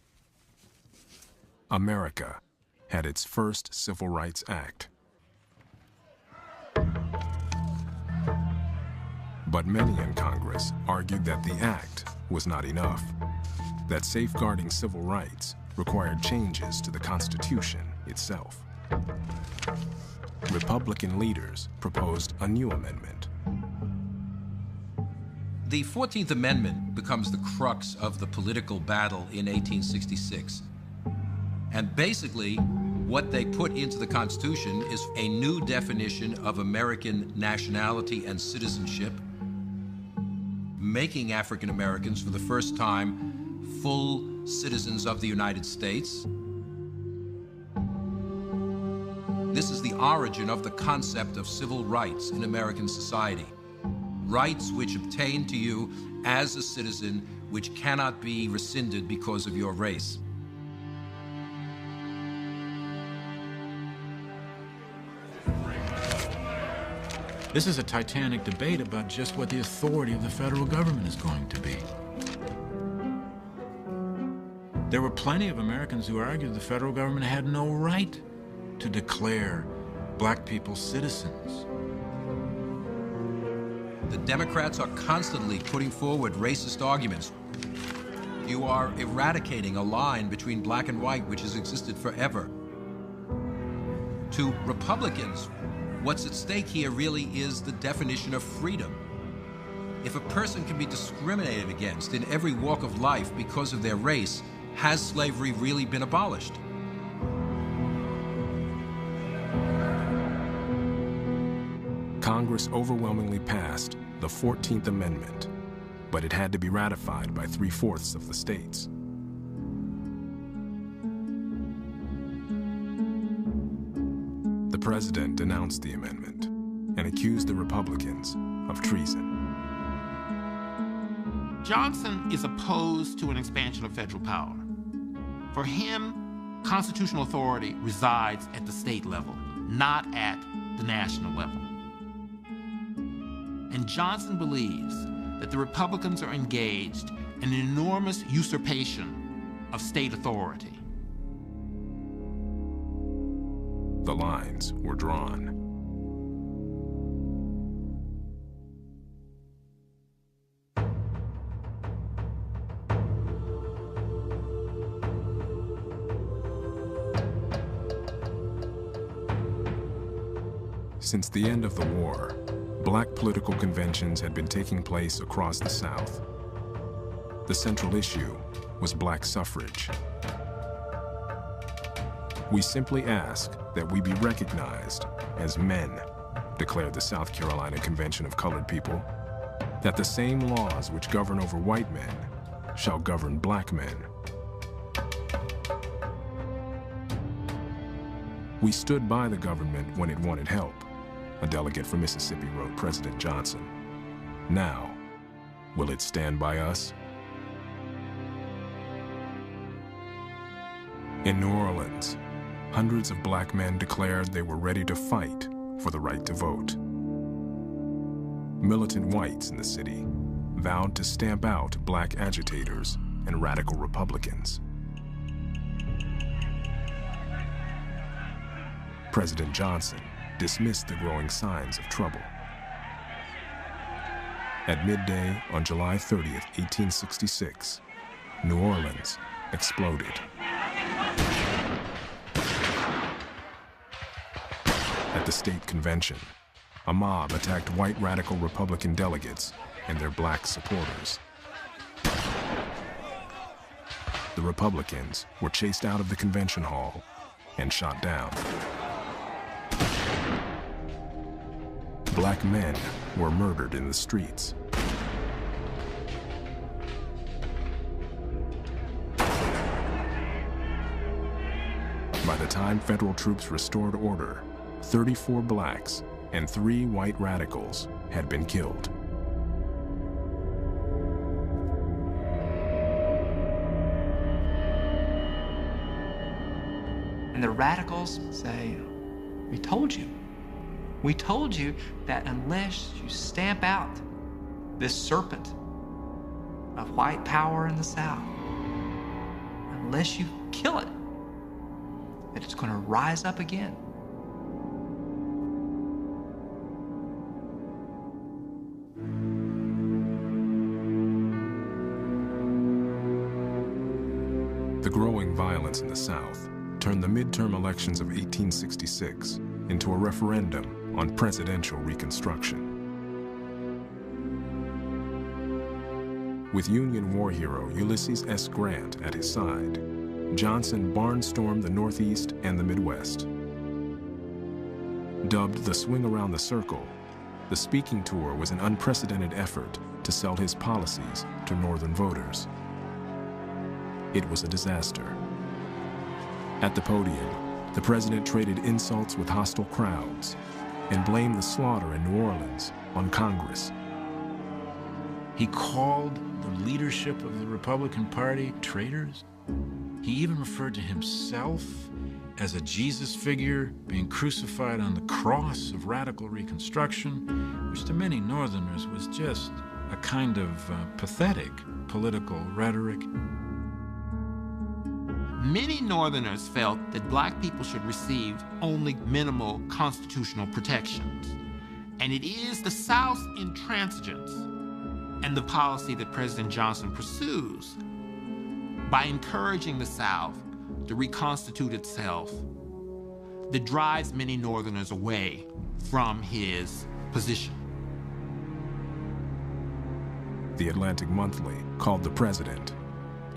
America had its first Civil Rights Act. But many in Congress argued that the act was not enough, that safeguarding civil rights required changes to the Constitution itself. Republican leaders proposed a new amendment. The 14th Amendment becomes the crux of the political battle in 1866. And basically, what they put into the Constitution is a new definition of American nationality and citizenship, making African Americans for the first time full citizens of the United States, origin of the concept of civil rights in American society. Rights which obtain to you as a citizen, which cannot be rescinded because of your race. This is a titanic debate about just what the authority of the federal government is going to be. There were plenty of Americans who argued the federal government had no right to declare black people citizens. The Democrats are constantly putting forward racist arguments. You are eradicating a line between black and white which has existed forever. To Republicans, what's at stake here really is the definition of freedom. If a person can be discriminated against in every walk of life because of their race, has slavery really been abolished? Congress overwhelmingly passed the 14th Amendment, but it had to be ratified by 3/4 of the states. The president denounced the amendment and accused the Republicans of treason. Johnson is opposed to an expansion of federal power. For him, constitutional authority resides at the state level, not at the national level. And Johnson believes that the Republicans are engaged in an enormous usurpation of state authority. The lines were drawn. Since the end of the war, black political conventions had been taking place across the South. The central issue was black suffrage. "We simply ask that we be recognized as men," declared the South Carolina Convention of Colored People, "that the same laws which govern over white men shall govern black men. We stood by the government when it wanted help," a delegate from Mississippi wrote President Johnson. "Now, will it stand by us?" In New Orleans, hundreds of black men declared they were ready to fight for the right to vote. Militant whites in the city vowed to stamp out black agitators and radical Republicans. President Johnson dismissed the growing signs of trouble. At midday on July 30th, 1866, New Orleans exploded. At the state convention, a mob attacked white radical Republican delegates and their black supporters. The Republicans were chased out of the convention hall and shot down. Black men were murdered in the streets. By the time federal troops restored order, 34 blacks and 3 white radicals had been killed. And the radicals say, "We told you. We told you that unless you stamp out this serpent of white power in the South, unless you kill it, that it's going to rise up again." The growing violence in the South turned the midterm elections of 1866 into a referendum on presidential Reconstruction. With Union war hero Ulysses S. Grant at his side, Johnson barnstormed the Northeast and the Midwest. Dubbed the Swing Around the Circle, the speaking tour was an unprecedented effort to sell his policies to Northern voters. It was a disaster. At the podium, The president traded insults with hostile crowds and blamed the slaughter in New Orleans on Congress. He called the leadership of the Republican Party traitors. He even referred to himself as a Jesus figure being crucified on the cross of radical Reconstruction, which to many Northerners was just a kind of pathetic political rhetoric. Many Northerners felt that black people should receive only minimal constitutional protections. And it is the South's intransigence and the policy that President Johnson pursues by encouraging the South to reconstitute itself that drives many Northerners away from his position. The Atlantic Monthly called the president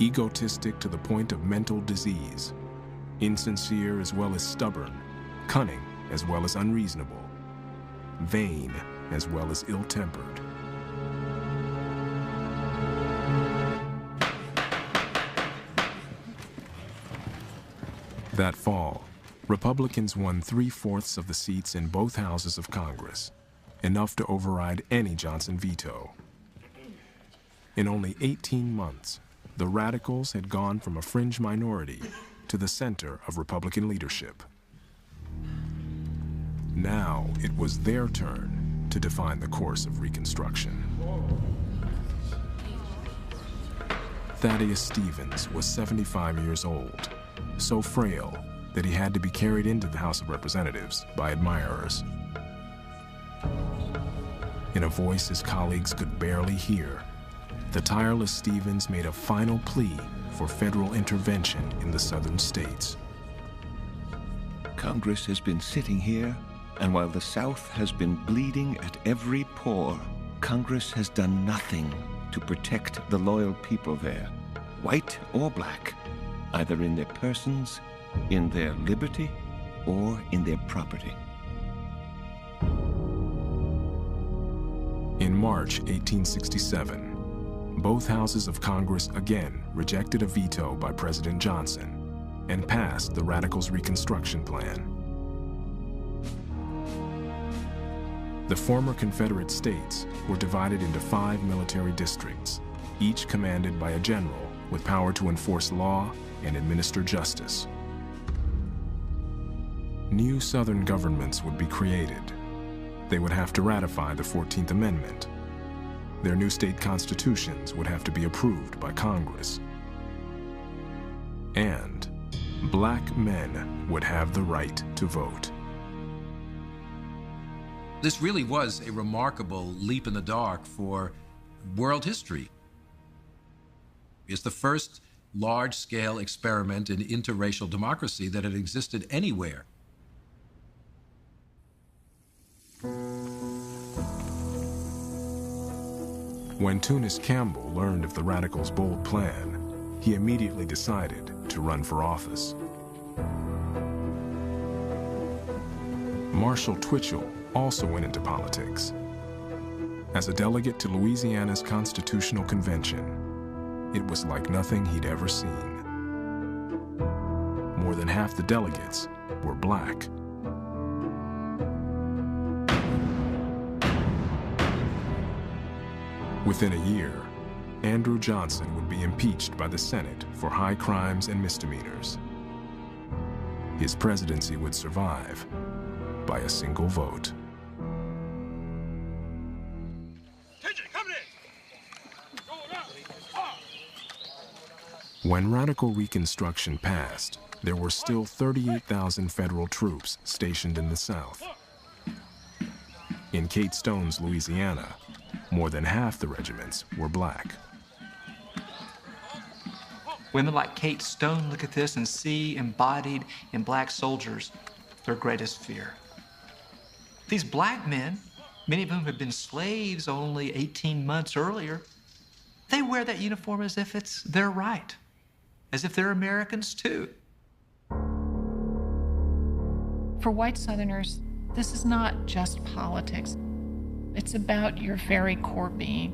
egotistic to the point of mental disease, insincere as well as stubborn, cunning as well as unreasonable, vain as well as ill-tempered. That fall, Republicans won 3/4 of the seats in both houses of Congress, enough to override any Johnson veto. In only 18 months, the radicals had gone from a fringe minority to the center of Republican leadership. Now it was their turn to define the course of Reconstruction. Thaddeus Stevens was 75 years old, so frail that he had to be carried into the House of Representatives by admirers. In a voice his colleagues could barely hear, the tireless Stevens made a final plea for federal intervention in the southern states. Congress has been sitting here, and while the South has been bleeding at every pore, Congress has done nothing to protect the loyal people there, white or black, either in their persons, in their liberty, or in their property. In March 1867, both houses of Congress again rejected a veto by President Johnson and passed the Radicals' Reconstruction Plan. The former Confederate states were divided into 5 military districts, each commanded by a general with power to enforce law and administer justice. New Southern governments would be created. They would have to ratify the 14th Amendment. Their new state constitutions would have to be approved by Congress. And black men would have the right to vote. This really was a remarkable leap in the dark for world history. It's the first large-scale experiment in interracial democracy that had existed anywhere. When Tunis Campbell learned of the radicals' bold plan, he immediately decided to run for office. Marshall Twitchell also went into politics. As a delegate to Louisiana's Constitutional Convention, it was like nothing he'd ever seen. More than half the delegates were black. Within a year, Andrew Johnson would be impeached by the Senate for high crimes and misdemeanors. His presidency would survive by a single vote. When radical Reconstruction passed, there were still 38,000 federal troops stationed in the South. In Kate Stone's Louisiana, more than half the regiments were black. Women like Kate Stone look at this and see embodied in black soldiers their greatest fear. These black men, many of whom had been slaves only 18 months earlier, they wear that uniform as if it's their right, as if they're Americans too. For white Southerners, this is not just politics. It's about your very core being.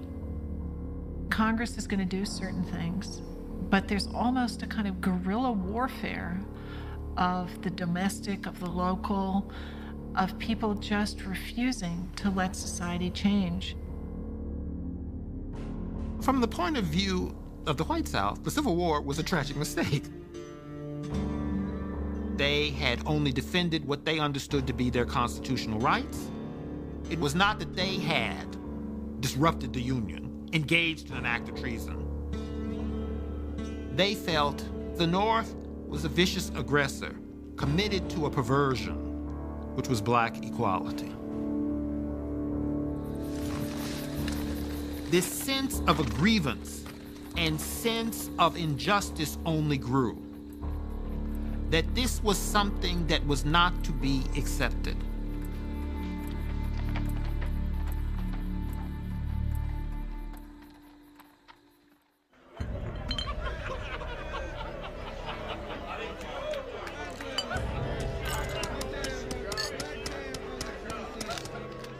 Congress is going to do certain things, but there's almost a kind of guerrilla warfare of the domestic, of the local, of people just refusing to let society change. From the point of view of the White South, the Civil War was a tragic mistake. They had only defended what they understood to be their constitutional rights. It was not that they had disrupted the Union, engaged in an act of treason. They felt the North was a vicious aggressor, committed to a perversion, which was black equality. This sense of a grievance and sense of injustice only grew. That this was something that was not to be accepted.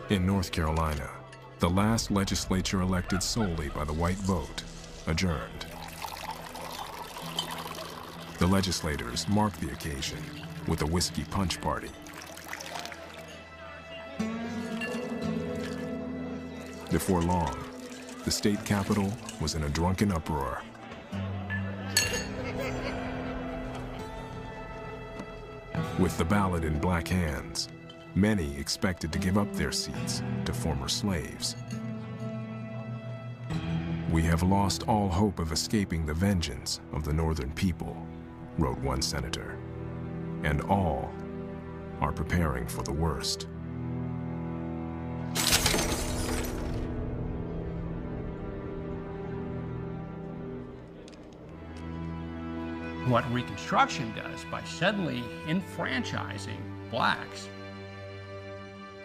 In North Carolina, the last legislature elected solely by the white vote adjourned. The legislators marked the occasion with a whiskey punch party. Before long, the state capitol was in a drunken uproar. With the ballot in black hands, many expected to give up their seats to former slaves. "We have lost all hope of escaping the vengeance of the Northern people," wrote one senator, "and all are preparing for the worst." What Reconstruction does by suddenly enfranchising blacks,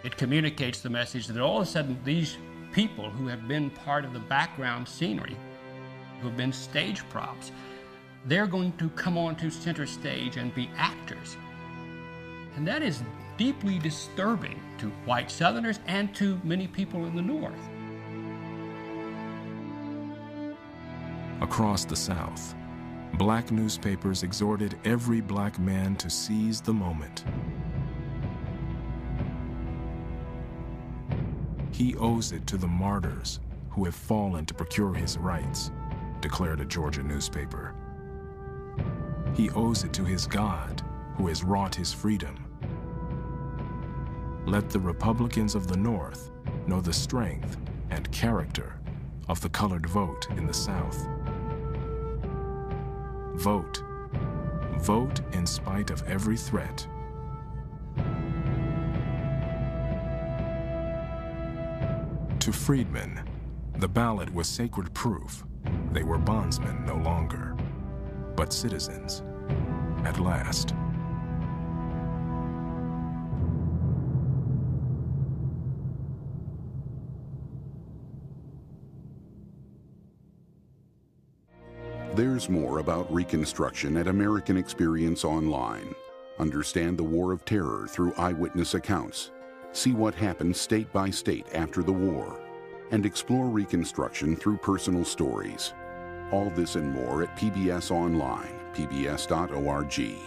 it communicates the message that all of a sudden these people who have been part of the background scenery, who have been stage props, they're going to come onto center stage and be actors. And that is deeply disturbing to white Southerners and to many people in the North. Across the South, black newspapers exhorted every black man to seize the moment. "He owes it to the martyrs who have fallen to procure his rights," declared a Georgia newspaper. "He owes it to his God who has wrought his freedom. Let the Republicans of the North know the strength and character of the colored vote in the South. Vote. Vote in spite of every threat." To freedmen, the ballot was sacred proof they were bondsmen no longer, but citizens at last. There's more about Reconstruction at American Experience Online. Understand the War of Terror through eyewitness accounts. See what happened state by state after the war, and explore Reconstruction through personal stories. All this and more at PBS Online, pbs.org.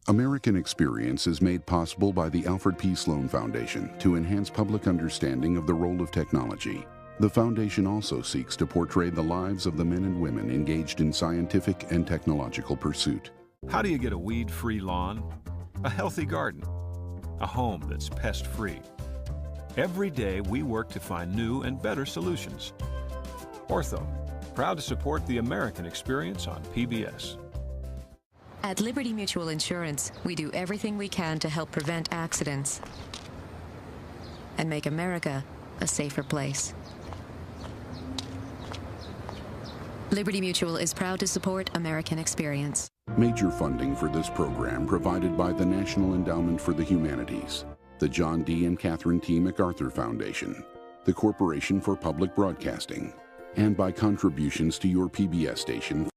American Experience is made possible by the Alfred P. Sloan Foundation to enhance public understanding of the role of technology. The foundation also seeks to portray the lives of the men and women engaged in scientific and technological pursuit. How do you get a weed-free lawn, a healthy garden, a home that's pest-free? Every day we work to find new and better solutions. Ortho, proud to support the American Experience on PBS. At Liberty Mutual Insurance, we do everything we can to help prevent accidents and make America a safer place. Liberty Mutual is proud to support American Experience. Major funding for this program provided by the National Endowment for the Humanities, the John D. and Catherine T. MacArthur Foundation, the Corporation for Public Broadcasting, and by contributions to your PBS station